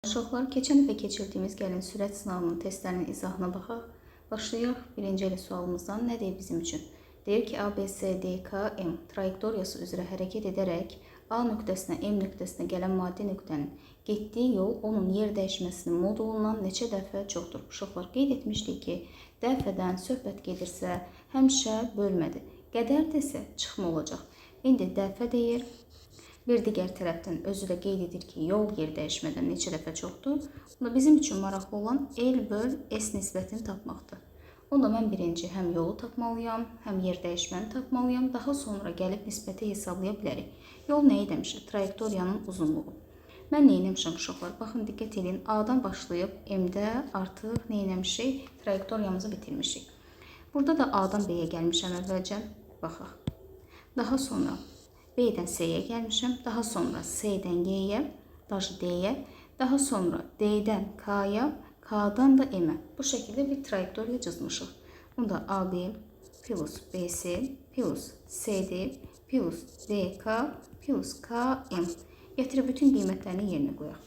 Uşaqlar, keçən dəfə keçirdiyimiz gəlin sürət sınavının testlərinin izahına baxaq. Başlayaq. Birinci elə sualımızdan nə deyir bizim üçün? Deyir ki, A, B, C, D, K, M trayektoriyası üzrə hərəkət edərək A nöqtəsinə, M nöqtəsinə gələn maddi nöqtənin getdiyi yol onun yer dəyişməsinin modulundan neçə dəfə çoxdur? Uşaqlar, qeyd etmişdik ki, dəfədən söhbət gedirsə, həmişə bölmədir. Qədərdirsə, çıxma olacaq. İndi dəfə deyir. Bir digər tərəfdən özü də qeyd edir ki, yol yer dəyişmədən neçə dəfə çoxdur. Bunda bizim üçün maraqlı olan L böl S nisbətini tapmaqdır. Onda mən birinci həm yolu tapmalıyam, həm yer dəyişməni tapmalıyam. Daha sonra gəlib nisbəti hesablaya bilərik. Yol nəyi demişik? Trayektoriyanın uzunluğu. Mən nə etmişəm uşaqlar? Baxın, diqqət edin. A-dan başlayıb M-də artıq nə etmişik? Trayektoriyamızı bitirmişik. Burada da A-dan B-yə gəlmişəm əvvəlcə. Baxaq. Daha sonra B-dən C-yə gəlmişəm, daha sonra C-dən Y-yə, D-yə, daha sonra D-dən K-ya, K-dan da M-ə. Bu şəkildə bir trayektoriya cızmışıq. Bunda AB plus BC plus CD plus DK plus KM. Gətirib bütün qiymətlərini yerinə qoyaq.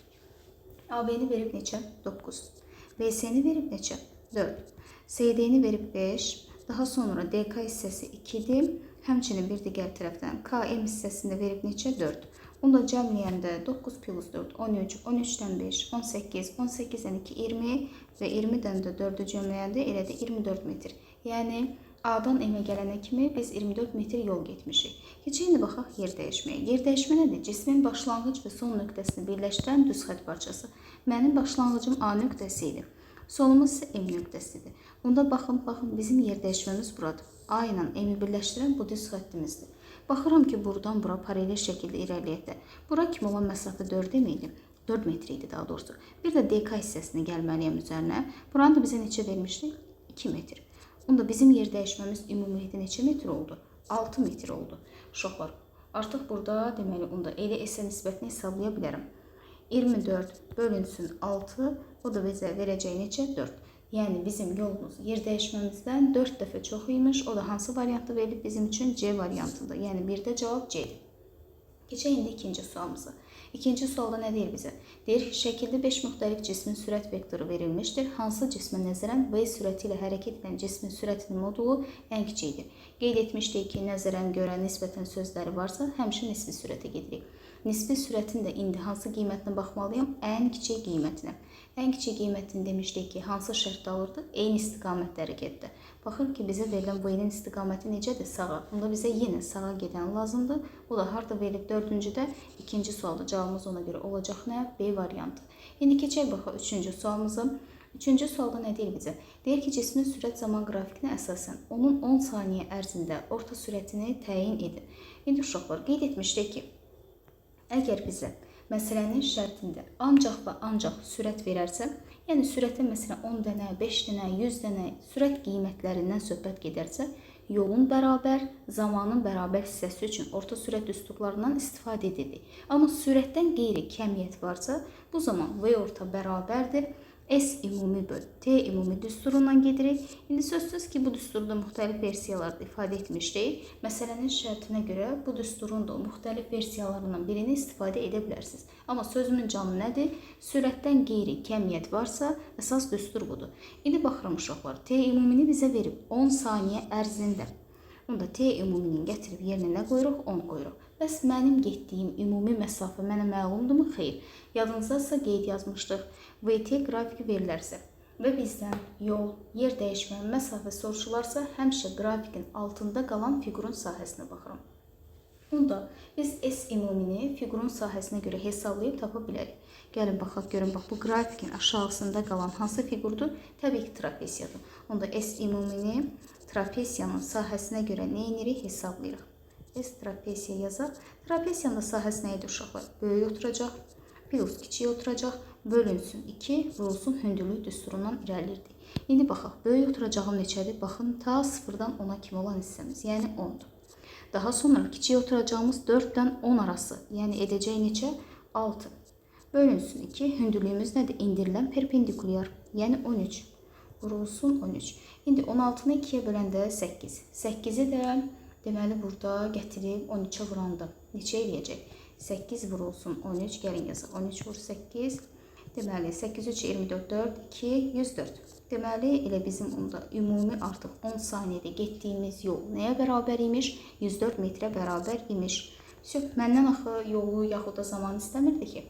AB-ni verib neçə? 9. BC-ni verib neçə? 4. CD-ni verib 5. Daha sonra DK hissəsi 2-dir. Həmçinin bir digər tərəfdən KM hissəsində verib neçə? 4. Onu da cəmləyəndə 9 plus 4, 13, 13-dən 5, 18, 18-dən 2, 20 və 20-dən də 4-ü cəmləyəndə elə də 24 metr. Yəni, A-dan M-ə gələnə kimi biz 24 metr yol getmişik. Keçək indi baxaq yer dəyişməyə. Yer dəyişmə nədir? Cismin başlanğıc və son nöqtəsini birləşdirən düz xətt parçası. Mənim başlanğıcım A nöqtəsi idi. Sonumuz isə M nöqtəsidir. Bunda baxın, bizim yer dəyişməmiz buradır. A ilə M-i birləşdirən bu düz xəttimizdir. Baxıram ki, buradan bura paralel şəkildə irəliləyəkdə. Bura kimi olan məsafə 4 idi. 4 metr idi daha doğrusu. Bir də DK hissəsini gəlməliyəm üzərinə. Buranı da bizə neçə vermişdik? 2 metr. Onda bizim yer dəyişməmiz ümumilikdə neçə metr oldu? 6 metr oldu. Uşaqlar, artıq burada deməli, onda elə S nisbətini hesablaya bilərəm. 24 bölünsün 6, o da bizə verəcək neçə? 4. Yəni, bizim yolumuz yer dəyişməmizdən 4 dəfə çox imiş. O da hansı variantı verilib bizim üçün? C variantında. Yəni, bir də cavab C-dir. Keçək indi ikinci sualımıza. İkinci sualda nə deyir bizə? Deyir ki, şəkildə 5 müxtəlif cismin sürət vektoru verilmişdir. Hansı cismə nəzərən V sürəti ilə hərəkət edən cismin sürətinin modulu ən kiçikdir. Qeyd etmişdik ki, nəzərən görə nisbətən sözləri varsa, həmişə nisbi sürətə gedirik. Nisbi sürətin də indi hansı qiymətinə baxmalıyam? Ən kiçik qiymətinə. Ən kiçik qiymətini demişdik ki, hansı şərtdə alırdı? Eyni istiqamətdə hərəkətdə. Baxın ki, bizə verilən V-nin istiqaməti necədir? Sağa. Bunda bizə yenə sağa gedən lazımdır. O da harada verilib? 4-cüdə. İkinci sualda cavabımız ona görə olacaq nə? B variantı. İndi keçək baxaq 3-cü sualımıza. 3-cü sualda nə deyir bizə? Deyir ki, cismin sürət zaman qrafikinə əsasən onun 10 saniyə ərzində orta sürətini təyin edin. İndi uşaqlar, qeyd etmişdik ki, əgər bizə məsələnin şərtində ancaq və ancaq sürət verərsə, yəni sürətə məsələn 10 dənə, 5 dənə, 100 dənə sürət qiymətlərindən söhbət gedərsə, yolun bərabər, zamanın bərabər hissəsi üçün orta sürət düsturlarından istifadə edilir. Amma sürətdən qeyri kəmiyyət varsa, bu zaman V orta bərabərdir. S ümumi böl T ümumi düsturundan gedirik. İndi sözsüz ki, bu düsturda müxtəlif versiyalarda ifadə etmişdik. Məsələnin şərtinə görə bu düsturun da müxtəlif versiyalarından birini istifadə edə bilərsiniz. Amma sözümün canı nədir? Sürətdən qeyri kəmiyyət varsa, əsas düstur budur. İndi baxıram uşaqlar, T ümumini bizə verib 10 saniyə ərzində. Onda T ümumini gətirib yerinə nə qoyuruq? 10 qoyuruq. Bəs mənim getdiyim ümumi məsafə mənə məlumdurmu? Xeyr. Yadınızdasa qeyd yazmışdıq. VT qrafiki verilərsə və bizdən yol, yer dəyişmə, məsafə soruşularsa, həmişə qrafikin altında qalan fiqurun sahəsinə baxıram. Onda biz S ümumini fiqurun sahəsinə görə hesablayıb tapa bilərik. Gəlin baxaq, görün, bax, bu qrafikin aşağısında qalan hansı fiqurdur? Təbii ki, trapesiyadır. Onda S ümumini trapesiyanın sahəsinə görə nə edirik? Hesablayırıq. S trapesiya yazaq. Trapesiyanın sahəsi nə idi uşaqlar? Böyük oturacaq, plus kiçik oturacaq, bölünsün 2, vurulsun hündürlük düsturundan irəlirdik. İndi baxaq, böyük oturacağım neçədir? Baxın, ta 0-dan 10-a kimi olan hissəmiz, yəni 10-dur. Daha sonra kiçik oturacağımız 4-dən 10 arası, yəni edəcək neçə? 6. Bölünsün 2, hündürlüyümüz nədir? İndirilən perpendikulyar, yəni 13. Vurulsun 13. İndi 16-nı 2-yə böləndə 8. 8-i də deməli burada gətirib 13-ə vuranda neçə eləyəcək? 8 vurulsun 13, gəlin yazaq. 13 vur 8. Deməli 8, 3, 24, 4, 2, 104. Deməli elə bizim onda ümumi artıq 10 saniyədə getdiyimiz yol nəyə bərabər imiş? 104 metrə bərabər imiş. Məndən axı yolu yaxud da zaman istəmirdi ki.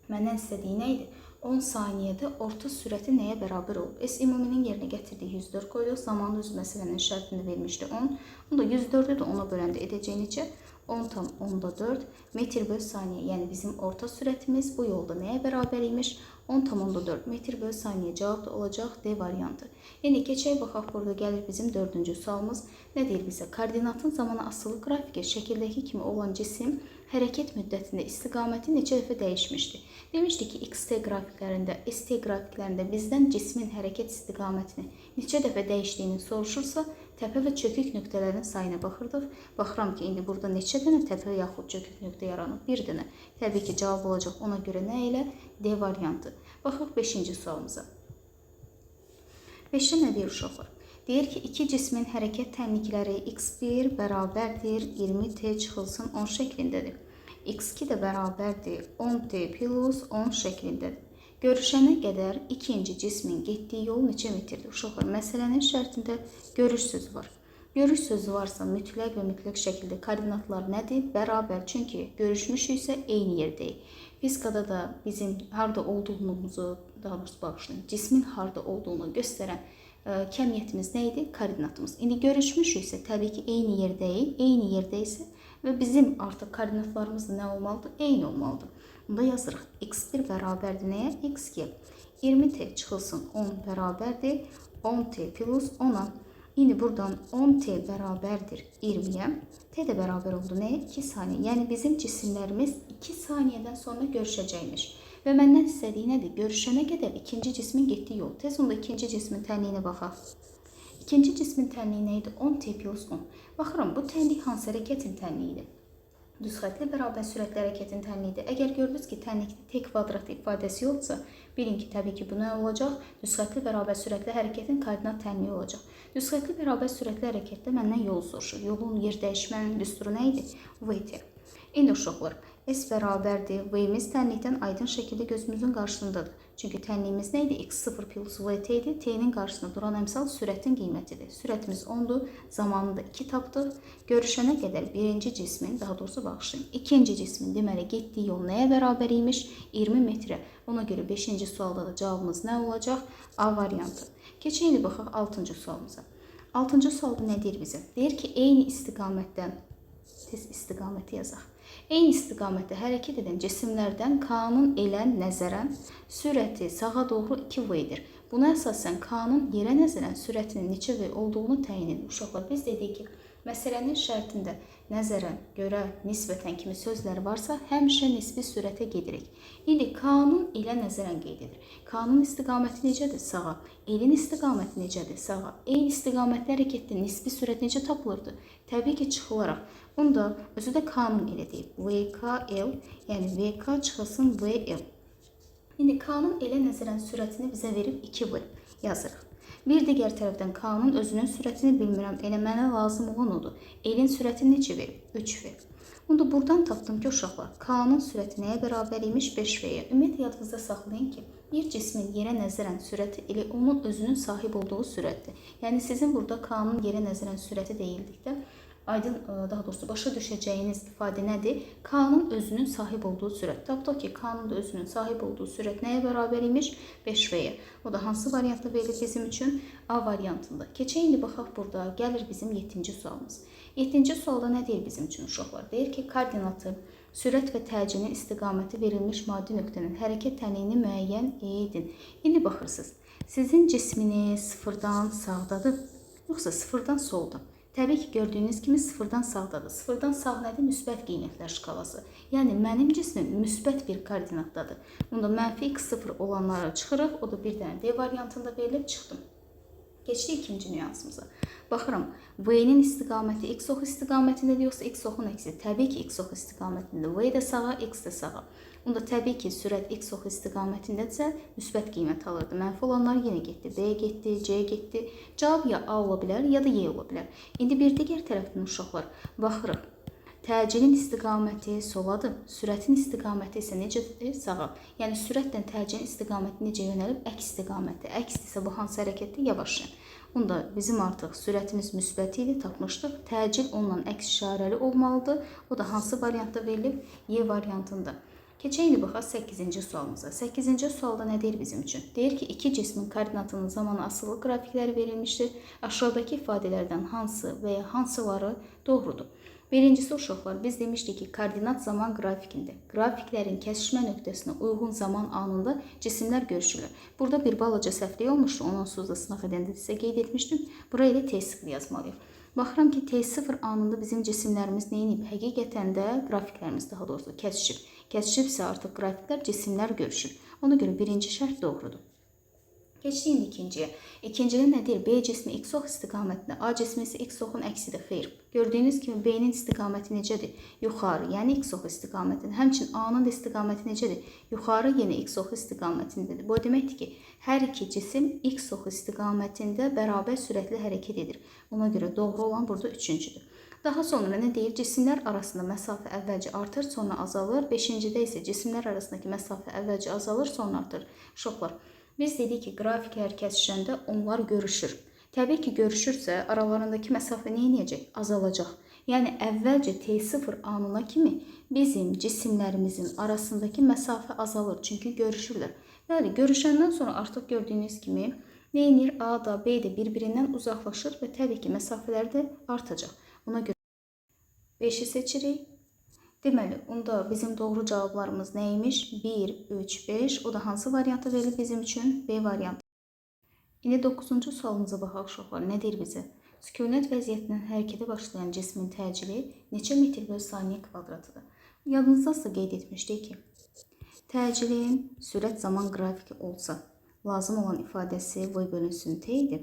Məndən istədiyi nə idi? 10 saniyədə orta sürəti nəyə bərabər olub? Ümuminin yerinə gətirdik 104 qoyduq. Zamanı öz məsələnin şərtini vermişdi 10. Onda 104-ü də 10-a böləndə edəcək neçə? 10,4 metr bölü saniyə. Yəni bizim orta sürətimiz bu yolda nəyə bərabər imiş? 10,4 metr bölü saniyə. Cavab da olacaq D variantı. Yəni keçək baxaq, burada gəlir bizim 4-cü sualımız. Nə deyir bizə? Koordinatın zamana asılı qrafikə şəkildəki kimi olan cisim hərəkət müddətində istiqaməti neçə dəfə dəyişmişdi? Demişdik ki, XT qrafiklərində, ST qrafiklərində bizdən cismin hərəkət istiqamətini neçə dəfə dəyişdiyini soruşursa, təpə və çökük nöqtələrin sayına baxırdıq. Baxıram ki, indi burada neçə dənə təpə yaxud çökük nöqtə yaranıb? Bir dənə. Təbii ki, cavab olacaq ona görə nə ilə? D variantı. Baxaq 5-ci sualımıza. 5-də nə deyir uşaqlar? Deyir ki, iki cismin hərəkət tənlikləri x1 bərabərdir 20t çıxılsın 10 şəklindədir. x2 də bərabərdir 10t plus 10 şəklindədir. Görüşənə qədər ikinci cismin getdiyi yol neçə metrdir? Uşaqlar, məsələnin şərtində görüş sözü var. Görüş sözü varsa mütləq və mütləq şəkildə koordinatlar nədir? Bərabər. Çünki görüşmüşüksə eyni yerdəyik. Fizikada da bizim harda olduğumuzu, daha doğrusu bağışlayın, cismin harda olduğunu göstərən kəmiyyətimiz nə idi? Koordinatımız. İndi görüşmüşüksə təbii ki, eyni yerdəyik. Eyni yerdəysə və bizim artıq koordinatlarımız da nə olmalıdır? Eyni olmalıdır. Bunda yazırıq. x1 bərabərdir nəyə? x2. 20t çıxılsın 10 bərabərdir 10t plus 10-a. İndi buradan 10t bərabərdir 20-yə. T də bərabər oldu nəyə? 2 saniyə. Yəni bizim cisimlərimiz 2 saniyədən sonra görüşəcəkmiş. Və məndən istədiyi nədir? Görüşənə qədər ikinci cismin getdiyi yol. Tez onda ikinci cismin tənliyinə baxaq. İkinci cismin tənliyi nə idi? 10t plus 10. Baxıram, bu tənlik hansı hərəkətin tənliyidir? Düz xətli bərabər sürətli hərəkətin tənliyidir. Əgər gördünüz ki, tənlikdə t kvadrat ifadəsi yoxsa, bilin ki, təbii ki, bu nə olacaq? Düz xətli bərabər sürətli hərəkətin koordinat tənliyi olacaq. Düz xətli bərabər sürətli hərəkətdə məndən yol soruşur. Yolun yer dəyişmənin düsturu nə idi? VT. İndi uşaqlar, S bərabərdir. V-imiz tənlikdən aydın şəkildə gözümüzün qarşısındadır. Çünki tənliyimiz nə idi? X0 plus VT idi. T-nin qarşısında duran əmsal sürətin qiymətidir. Sürətimiz 10-dur. Zamanını da 2 tapdıq. Görüşənə qədər birinci cismin, daha doğrusu bağışlayın, ikinci cismin deməli getdiyi yol nəyə bərabər imiş? 20 metrə. Ona görə 5-ci sualda da cavabımız nə olacaq? A variantı. Keçək indi baxaq 6-cı sualımıza. 6-cı sualda nə deyir bizə? Deyir ki, eyni istiqamətdən, tez istiqaməti yazaq. Eyni istiqamətdə hərəkət edən cisimlərdən K-nın elə nəzərən sürəti sağa doğru 2v-dir. Buna əsasən K-nın yerə nəzərən sürətinin neçə v olduğunu təyin edin. Uşaqlar, biz dedik ki, məsələnin şərtində nəzərən, görə, nisbətən kimi sözlər varsa, həmişə nisbi sürətə gedirik. İndi K-nın elə nəzərən qeyd edir. K-nın istiqaməti necədir? Sağa. Elin istiqaməti necədir? Sağa. Eyni istiqamətli hərəkətdə nisbi sürət necə tapılırdı? Təbii ki, çıxılaraq. Bunda özü də K-nın elə deyib. VKL, yəni VK çıxılsın VL. İndi K-nın elə nəzərən sürətini bizə verib 2V yazırıq. Bir digər tərəfdən K-nın özünün sürətini bilmirəm. Elə mənə lazım olan odur. Elin sürəti neçə verib? 3V. Bunda buradan tapdım ki, uşaqlar, K-nın sürəti nəyə bərabər imiş? 5V-yə. Ümumiyyətlə yadınızda saxlayın ki, bir cismin yerə nəzərən sürəti elə onun özünün sahib olduğu sürətdir. Yəni sizin burada K-nın yerə nəzərən sürəti deyildikdə, aydın, daha doğrusu başa düşəcəyiniz ifadə nədir? K-nın özünün sahib olduğu sürət. Tapdıq ki, K-nın da özünün sahib olduğu sürət nəyə bərabər imiş? 5V-yə. O da hansı variantda verilir bizim üçün? A variantında. Keçək indi baxaq burada. Gəlir bizim 7-ci sualımız. 7-ci sualda nə deyir bizim üçün uşaqlar? Deyir ki, koordinatı, sürət və təcinin istiqaməti verilmiş maddi nöqtənin hərəkət tənliyini müəyyən edin. İndi baxırsınız, sizin cisminiz sıfırdan sağdadır, yoxsa sıfırdan solda? Təbii ki, gördüyünüz kimi sıfırdan sağdadır. Sıfırdan sağ nədir? Müsbət qiymətlər şkalası. Yəni, mənim cismim müsbət bir koordinatdadır. Bunda mənfi x0 olanları çıxırıq. O da bir dənə D variantında verilib çıxdım. Keçdik ikinci nüansımıza. Baxıram, V-nin istiqaməti x ox istiqamətindədir, yoxsa x oxun əksi? Təbii ki, x ox istiqamətində. V də sağa, x də sağa. Bunda təbii ki, sürət x ox istiqamətindədirsə, müsbət qiymət alırdı. Mənfi olanlar yenə getdi. B getdi, C getdi. Cavab ya A ola bilər, ya da Y ola bilər. İndi bir digər tərəfdən uşaqlar, baxırıq. Təcilin istiqaməti soladır, sürətin istiqaməti isə necədir? Sağa. Yəni sürətlə təcilin istiqaməti necə yönəlib? Əks istiqamətdə. Əksdirsə bu hansı hərəkətdir? Yavaşlayan. Bunda bizim artıq sürətimiz müsbət idi, tapmışdıq. Təcil onunla əks işarəli olmalıdır. O da hansı variantda verilib? Y variantında. Keçək indi baxaq 8-ci sualımıza. 8-ci sualda nə deyir bizim üçün? Deyir ki, iki cismin koordinatının zamanı asılı qrafikləri verilmişdir. Aşağıdakı ifadələrdən hansı və ya hansıları doğrudur? Birincisi uşaqlar, biz demişdik ki, koordinat zaman qrafikində qrafiklərin kəsişmə nöqtəsinə uyğun zaman anında cisimlər görüşürlər. Burada bir balaca səhvlik olmuşdu, onu onsuz da sınaq edəndə sizə qeyd etmişdim. Buraya da T0 yazmalıyıq. Baxıram ki, T0 anında bizim cisimlərimiz neyinib? Həqiqətən də qrafiklərimiz daha doğrusu kəsişib. Kəsişibsə artıq qrafiklər, cisimlər görüşür. Ona görə birinci şərt doğrudur. Keçdik indi ikinciyə. İkincidə nə deyir? B cismi x ox istiqamətində, A cismi isə x oxun əksidir. Xeyr. Gördüyünüz kimi B-nin istiqaməti necədir? Yuxarı, yəni x ox istiqamətində. Həmçinin A-nın da istiqaməti necədir? Yuxarı, yenə x ox istiqamətindədir. Bu deməkdir ki, hər iki cisim x ox istiqamətində bərabər sürətli hərəkət edir. Ona görə doğru olan burada üçüncüdür. Daha sonra nə deyir? Cisimlər arasında məsafə əvvəlcə artır, sonra azalır. Beşincidə isə cisimlər arasındakı məsafə əvvəlcə azalır, sonra artır. Uşaqlar, biz dedik ki, qrafiklər kəsişəndə onlar görüşür. Təbii ki, görüşürsə aralarındakı məsafə nə edəcək? Azalacaq. Yəni əvvəlcə T0 anına kimi bizim cisimlərimizin arasındakı məsafə azalır. Çünki görüşürlər. Bəli, görüşəndən sonra artıq gördüyünüz kimi nə edir? A da B də bir-birindən uzaqlaşır və təbii ki, məsafələr də artacaq. Ona görə 5-i seçirik. Deməli, onda bizim doğru cavablarımız neymiş? 1, 3, 5. O da hansı variantı verilib bizim üçün? B variantı. İndi 9-cu sualımıza baxaq uşaqlar. Nə deyir bizə? Sükunət vəziyyətindən hərəkətə başlayan cismin təcili neçə metr bölü saniyə kvadratıdır? Yadınızdasa qeyd etmişdik ki, təcilin sürət zaman qrafiki olsa, lazım olan ifadəsi v bölünsün t idi.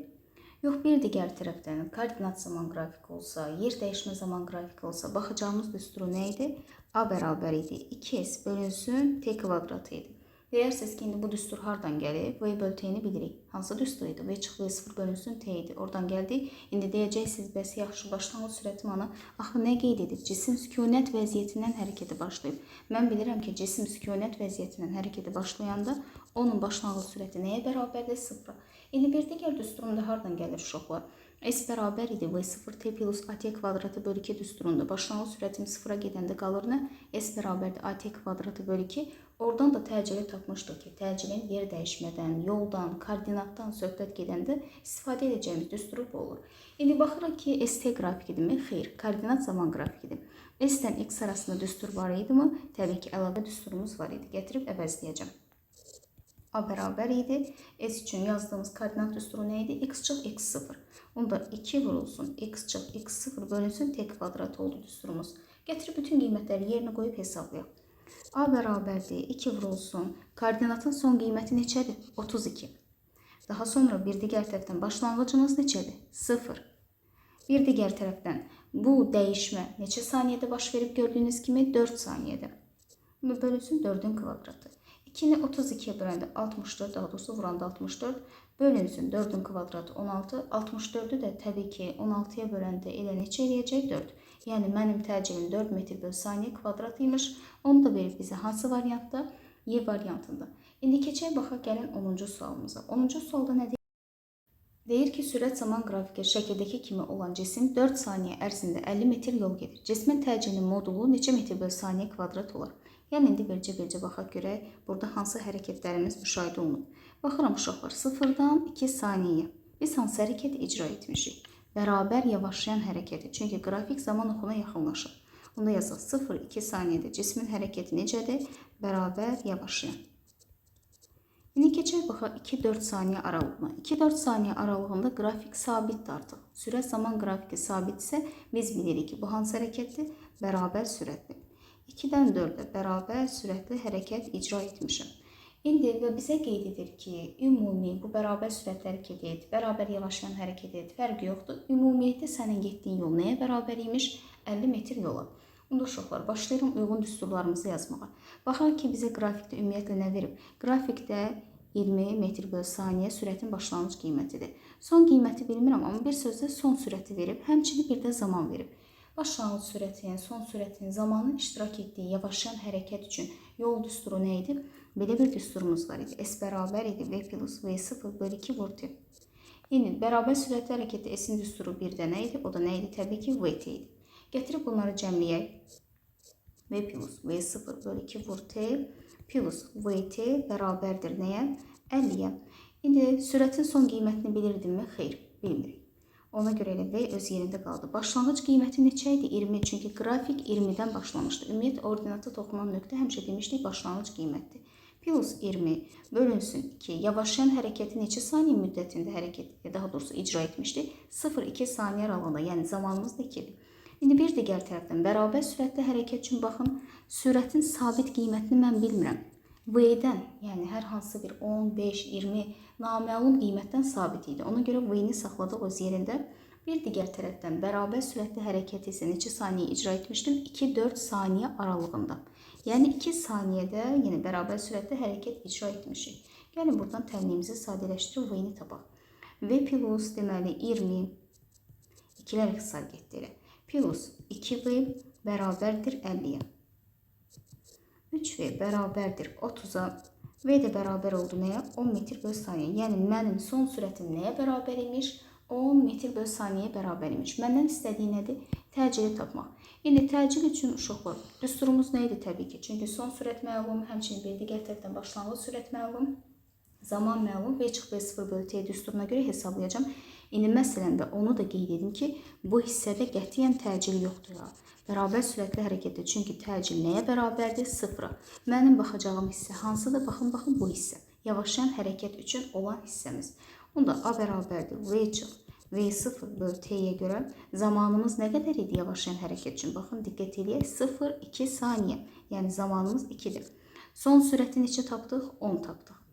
Yox, bir digər tərəfdən koordinat zaman qrafiki olsa, yer dəyişmə zaman qrafiki olsa, baxacağımız düsturu nə idi? A bərabər idi. 2s bölünsün t kvadratı idi. Deyirsiniz ki, indi bu düstur hardan gəlir? V bölü t-ni bilirik. Hansı düstur idi? V çıx V0 bölünsün t idi. Oradan gəldi. İndi deyəcəksiniz, bəs yaxşı, başlanğıc sürətim ana. Axı nə qeyd edib? Cisim sükunət vəziyyətindən hərəkətə başlayıb. Mən bilirəm ki, cisim sükunət vəziyyətindən hərəkətə başlayanda onun başlanğıc sürəti nəyə bərabərdir? 0. İndi bir digər düsturunda hardan gəlir uşaqlar? S bərabər idi V0 t plus at kvadratı bölü 2 düsturunda. Başlanğıc sürətim 0-a gedəndə qalır nə? S bərabərdir at kvadratı bölü 2. Oradan da təcili tapmışdıq ki, təcilin yer dəyişmədən, yoldan, koordinatdan söhbət gedəndə istifadə edəcəyimiz düstur bu olur. İndi baxırıq ki, ST qrafikidirmi? Xeyr, koordinat zaman qrafikidir. S-dən x arasında düstur var idi mi? Təbii ki, əlavə düsturumuz var idi. Gətirib əvəzləyəcəm. A bərabər idi. S üçün yazdığımız koordinat düsturu nə idi? X çıx x0. Onda 2 vurulsun. X çıx x0 bölünsün t kvadrat oldu düsturumuz. Gətirib bütün qiymətləri yerinə qoyub hesablayaq. A bərabərdir. 2 vurulsun. Koordinatın son qiyməti neçədir? 32. Daha sonra bir digər tərəfdən başlanğıcımız neçədir? 0. Bir digər tərəfdən bu dəyişmə neçə saniyədə baş verib gördüyünüz kimi? 4 saniyədə. Bu bölünsün 4-ün kvadratı. 2-ni 32'ye böləndə 64, daha doğrusu vuranda 64, bölünsün 4'ün kvadratı 16, 64'ü də təbii ki 16'ya böləndə elə neçə eləyəcək? 4. Yəni mənim təcilin 4 metr bölü saniyə kvadratıymış. Onu da verib bizə hansı variantda? Y variantında. İndi keçək baxaq gəlin 10-cu sualımıza. 10-cu sualda nə deyir? Deyir ki, sürət zaman qrafiki şəkildəki kimi olan cisim 4 saniyə ərzində 50 metr yol gedir. Cismin təcilinin modulu neçə metr bölü saniyə kvadrat olar? Yəni, indi belcə baxaq görək, burada hansı hərəkətlərimiz müşahidə olunub. Baxıram uşaqlar, 0-dan 2 saniyyə. Biz hansı hərəkəti icra etmişik? Bərabər yavaşlayan hərəkəti. Çünki qrafik zaman oxuna yaxınlaşır. Onda yazaq 0-2 saniyədə cismin hərəkəti necədir? Bərabər yavaşlayan. İndi keçək baxaq 2-4 saniyə aralığına. 2-4 saniyə aralığında qrafik sabitdir artıq. Sürət zaman qrafiki sabitsə, biz bilirik ki, bu hansı hərəkətdir? Bərabər sürətli. 2-dən 4-ə bərabər sürətli hərəkət icra etmişim. İndi və bizə qeyd edir ki, ümumi bu bərabər sürətli hərəkət et, bərabər yavaşlayan hərəkət et, fərqi yoxdur. Ümumiyyətlə sənin getdiyin yol nəyə bərabər imiş? 50 metr yola. Onda uşaqlar, başlayıram uyğun düsturlarımızı yazmağa. Baxaq ki, bizə qrafikdə ümumiyyətlə nə verib? Qrafikdə 20 metr bölü saniyə sürətin başlanğıc qiymətidir. Son qiyməti bilmirəm, amma bir sözlə son sürəti verib, həmçinin bir də zaman verib. Başlanğıc sürətin, son sürətin, zamanın iştirak etdiyi yavaşlayan hərəkət üçün yol düsturu nə idi? Belə bir düsturumuz var idi. S bərabər idi V plus V0 bölü 2 vur T. Yəni, bərabər sürətli hərəkətdə S-in düsturu bir də nə idi? O da nə idi? Təbii ki, VT idi. Gətirib bunları cəmləyək. V plus V0 bölü 2 vur T plus VT bərabərdir nəyə? 50-yə. İndi sürətin son qiymətini bilirdimmi? Xeyr, bilmirik. Ona görə elə V öz yerində qaldı. Başlanğıc qiyməti neçə idi? 20. Çünki qrafik 20-dən başlamışdı. Ümumiyyətlə, ordinata toxunan nöqtə həmişə demişdik başlanğıc qiymətdir. Plus 20 bölünsün 2. Yavaşlayan hərəkəti neçə saniyə müddətində daha doğrusu icra etmişdi? 0-2 saniyə aralığında, yəni zamanımız da 2-dir. İndi bir digər tərəfdən bərabər sürətli hərəkət üçün baxın, sürətin sabit qiymətini mən bilmirəm. V-dən, yəni hər hansı bir 10, 5, 20 naməlum qiymətdən sabit idi. Ona görə V-ni saxladıq öz yerində. Bir digər tərəfdən bərabər sürətli hərəkəti isə neçə saniyə icra etmişdim? 2-4 saniyə aralığında. Yəni 2 saniyədə yenə bərabər sürətli hərəkət icra etmişik. Gəlin buradan təlimimizi sadələşdirib V-ni tapaq. V plus deməli 20, 2-lər ixtisar getdi elə. Plus 2V bərabərdir 50-yə. 3V bərabərdir 30-a. V də bərabər oldu nəyə? 10 metr bölü saniyə. Yəni, mənim son sürətim nəyə bərabər imiş? 10 metr bölü saniyəyə bərabər imiş. Məndən istədiyi nədir? Təcili tapmaq. İndi təcil üçün uşaqlar, düsturumuz nə idi təbii ki? Çünki son sürət məlum, həmçinin bir digər tərəfdən başlanğıc sürət məlum, zaman məlum, V çıx V0 bölü T düsturuna görə hesablayacağım. İndi məsələndə onu da qeyd edim ki, bu hissədə qətiyyən təcil yoxdur ya. Bərabər sürətli hərəkətdir. Çünki təcil nəyə bərabərdir? 0-a. Mənim baxacağım hissə hansıdır? Baxın, bu hissə. Yavaşlayan hərəkət üçün olan hissəmiz. Onda A bərabərdir V çıx V0 bölü T-yə görə zamanımız nə qədər idi yavaşlayan hərəkət üçün? Baxın, diqqət edək. 0-2 saniyə. Yəni, zamanımız 2-dir. Son sürəti neçə tapdıq? 10 tapdıq.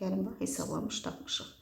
Gəlin, bax, hesablamış, tapmışıq.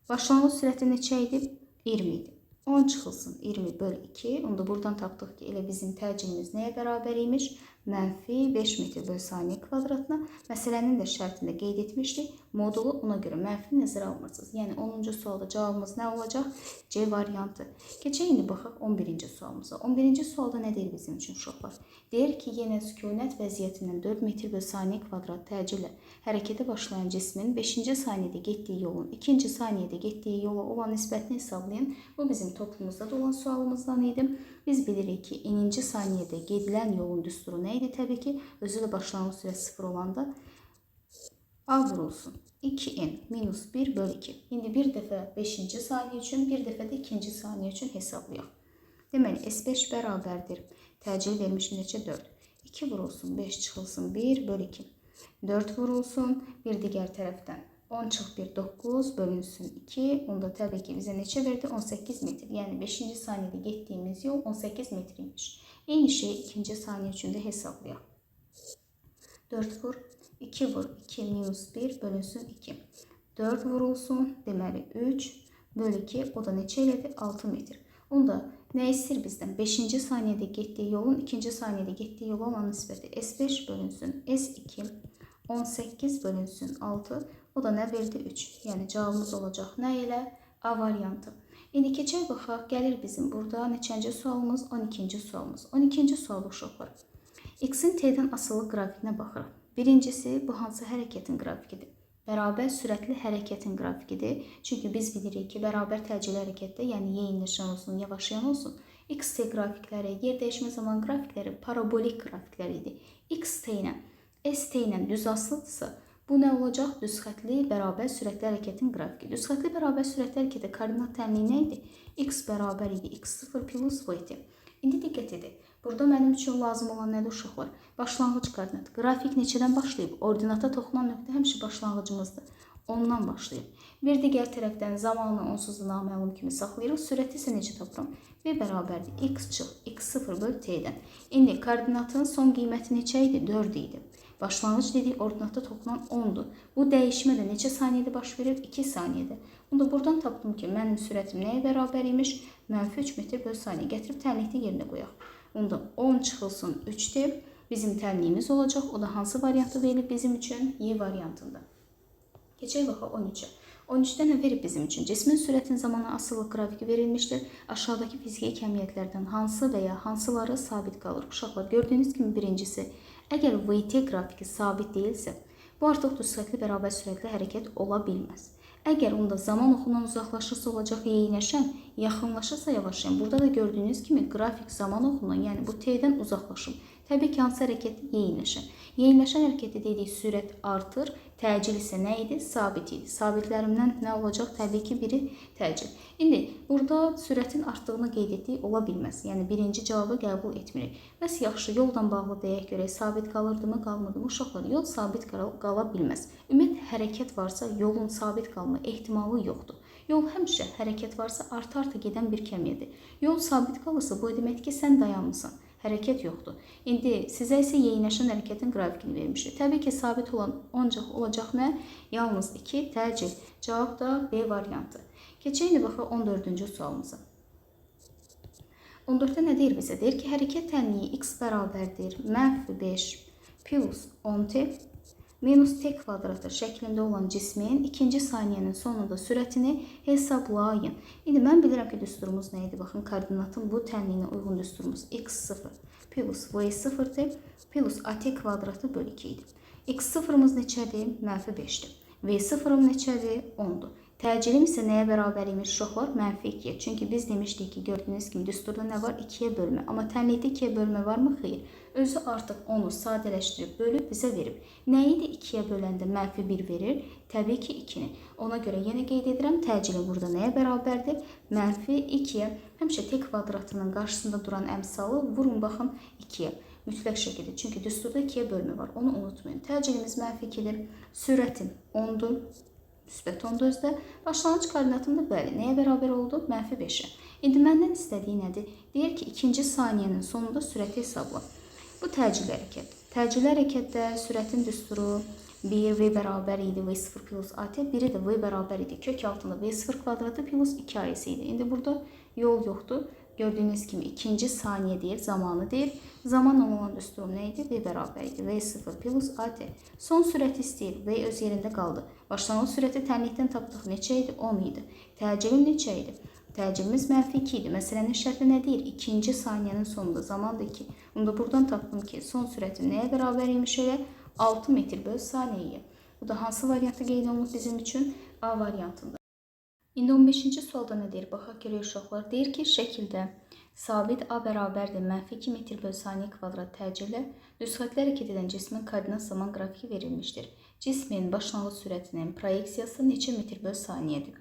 Başlanğıc sürəti neçə idi? 20 idi. 10 çıxılsın 20 bölü 2. Onda buradan tapdıq ki, elə bizim təcilimiz nəyə bərabər imiş? Mənfi 5 metr bölü saniyə kvadratına. Məsələnin də şərtində qeyd etmişdik. Modulu ona görə mənfi nəzərə almırsınız. Yəni 10-cu sualda cavabımız nə olacaq? C variantı. Keçək indi baxaq 11-ci sualımıza. 11-ci sualda nə deyir bizim üçün uşaqlar? Deyir ki, yenə sükunət vəziyyətindən 4 metr bölü saniyə kvadrat təcillə hərəkətə başlayan cismin 5-ci saniyədə getdiyi yolun 2-ci saniyədə getdiyi yola olan nisbətini hesablayın. Bu bizim toplumumuzda da olan sualımızdan idi. Biz bilirik ki, n-ci saniyədə gedilən yolun düsturu nə idi? Təbii ki, özü də başlanğıc sürəsi 0 olanda A vurulsun 2n minus 1 bölü 2. İndi bir dəfə 5-ci saniyə üçün, bir dəfə də 2-ci saniyə üçün hesablayaq. Deməli, S5 bərabərdir. Təcil vermişim neçə? 4. 2 vurulsun 5 çıxılsın 1 bölü 2. 4 vurulsun bir digər tərəfdən. 10 çıx 1 9 bölünsün 2. Onda təbii ki bizə neçə verdi? 18 metr. Yəni 5-ci saniyədə getdiyimiz yol 18 metr imiş. Eyni şeyi 2-ci saniyə üçün də hesablayaq. 4 vur 2 vur 2 minus 1 bölünsün 2. 4 vurulsun deməli 3 bölü 2. O da neçə elədi? 6 metr. Onda nə istəyir bizdən? 5-ci saniyədə getdiyi yolun 2-ci saniyədə getdiyi yola olan nisbəti S5 bölünsün S2 18 bölünsün 6. O da nə verdi? 3. Yəni cavabımız olacaq nə ilə? A variantı. İndi keçək baxaq. Gəlir bizim burada neçənci sualımız? 12-ci sualımız. 12-ci sual uşaqlar. X-in T-dən asılı qrafikinə baxırıq. Birincisi, bu hansı hərəkətin qrafikidir? Bərabər sürətli hərəkətin qrafikidir. Çünki biz bilirik ki, bərabər təcili hərəkətdə, yəni yeyinləşən olsun, yavaşlayan olsun, X-T qrafikləri, yer dəyişmə zaman qrafikləri parabolik qrafiklər idi. X-T ilə, S-T ilə düz asılıdırsa, bu nə olacaq? Düz xətli bərabər sürətli hərəkətin qrafiki. Düz xətli bərabər sürətli hərəkətə koordinat təmini nə idi? X bərabər idi. X0 plus VT. İndi diqqət edin. Burada mənim üçün lazım olan nədir uşaqlar? Başlanğıc koordinat. Qrafik neçədən başlayıb? Ordinata toxunan nöqtə həmişə başlanğıcımızdır. Ondan başlayıb. Bir digər tərəfdən zamanı onsuz da naməlum kimi saxlayırıq. Sürəti isə necə tapıram? V bərabərdir. X çıx X0 bölü T'dən. İndi koordinatın son qiyməti neçə idi? 4 idi. Başlanğıc dedik, ordinata toxunan 10'dur. Bu dəyişmə də neçə saniyədə baş verir? 2 saniyədə. Onda buradan tapdım ki, mənim sürətim nəyə bərabər imiş? Mənfi 3 metr bölü saniyə. Gətirib tənlikli yerinə qoyaq. Onda 10 çıxılsın 3'dir. Bizim tənliyimiz olacaq. O da hansı variantı verilib bizim üçün? Y variantında. Keçək baxaq 13'ə. 13'te nə verib bizim üçün? Cismin sürətin zamana asılı qrafiki verilmişdir. Aşağıdakı fiziki kəmiyyətlərdən hansı və ya hansıları sabit qalır? Uşaqlar, gördüyünüz kimi birincisi, əgər VT qrafiki sabit deyilsə, bu artıq düzxətli bərabər sürətli hərəkət ola bilməz. Əgər onda zaman oxundan uzaqlaşırsa olacaq yeyinləşən, yaxınlaşırsa yavaşlayan. Burada da gördüyünüz kimi qrafik zaman oxundan, yəni bu T-dən uzaqlaşım. Təbii ki, hansı hərəkət yeyinləşən? Yeyinləşən hərəkəti dedik, sürət artır, təcil isə nə idi? Sabit idi. Sabitlərindən nə olacaq? Təbii ki, biri təcil. İndi burada sürətin artdığını qeyd etdik, ola bilməz. Yəni birinci cavabı qəbul etmirik. Bəs yaxşı, yoldan bağlı deyək görək, sabit qalırdımı, qalmırdımı? Uşaqlar, yol sabit qala bilməz. Ümumiyyətlə, hərəkət varsa, yolun sabit qalma ehtimalı yoxdur. Yol həmişə hərəkət varsa, artı gedən bir kəmiyyədir. Yol sabit qalırsa, bu deməkdir ki, sən dayanmısan. Hərəkət yoxdur. İndi sizə isə yeyinləşən hərəkətin qrafikini vermişdir. Təbii ki, sabit olan ancaq olacaq nə? Yalnız 2 təcil. Cavab da B variantı. Keçək indi baxaq 14-cü sualımıza. 14-də nə deyir bizə? Deyir ki, hərəkət tənliyi x bərabərdir -5 plus 10t minus t kvadratı şəklində olan cismin ikinci saniyənin sonunda sürətini hesablayın. İndi mən bilirəm ki, düsturumuz nə idi? Baxın, koordinatın bu tənliyinə uyğun düsturumuz x0 plus v0 plus at kvadratı bölü 2 idi. x0'ımız neçədir? -5'dir. v0'ım neçədir? 10'dur. Təcillim isə nəyə bərabər imiş uşaqlar? -2'ye. Çünki biz demişdik ki, gördüyünüz kimi düsturda nə var? 2'ye bölmə. Amma tənlikdə 2'ye bölmə varmı? Xeyr. Özü artıq onu sadələşdirib, bölüb bizə verib. Nə idi 2'ye böləndə -1 verir? Təbii ki, 2'ni. Ona görə yenə qeyd edirəm, təcili burada nəyə bərabərdir? -2'ye. Həmişə t kvadratının qarşısında duran əmsalı vurun, baxın 2'ye. Mütləq şəkildə. Çünki düsturda 2'ye bölmə var. Onu unutmayın. Təcilimiz -2'dir. Sürətim 10'dur. Müsbət 10'da özdə. Başlanğıc koordinatım da bəli. Nəyə bərabər oldu? -5'e. İndi məndən istədiyi nədir? Deyir ki, ikinci saniyənin sonunda sürəti hesabla. Bu təcil hərəkət. Təcil hərəkətdə sürətin düsturu 1 v bərabər idi v0 plus at, biri də v bərabər idi. Kök altında v0 kvadratı plus 2 ayısı idi. İndi burada yol yoxdur. Gördüyünüz kimi ikinci saniyə deyir, zamanı deyir. Zaman olan düsturum nə idi? V bərabər idi. V0 plus at. Son sürəti istəyir. V öz yerində qaldı. Başlanğıc sürəti tənlikdən tapdıq. Neçə idi? 10 idi. Təcilin neçə idi? Təcilimiz -2 idi. Məsələnin şərti nə deyir? İkinci saniyənin sonunda zamandır 2. Onda buradan tapdım ki, son sürətim nəyə bərabər imiş elə? 6 metr böl saniyəyə. Bu da hansı variantı qeyd olunub bizim üçün? A variantında. İndi 15-ci sualda nə deyir? Baxaq görək uşaqlar. Deyir ki, şəkildə sabit A bərabərdir -2 metr böl saniyə kvadrat təcillə düzxətli hərəkət edən cismin koordinat zaman qrafiki verilmişdir. Cismin başlanğıc sürətinin proyeksiyası neçə metr böl saniyədir?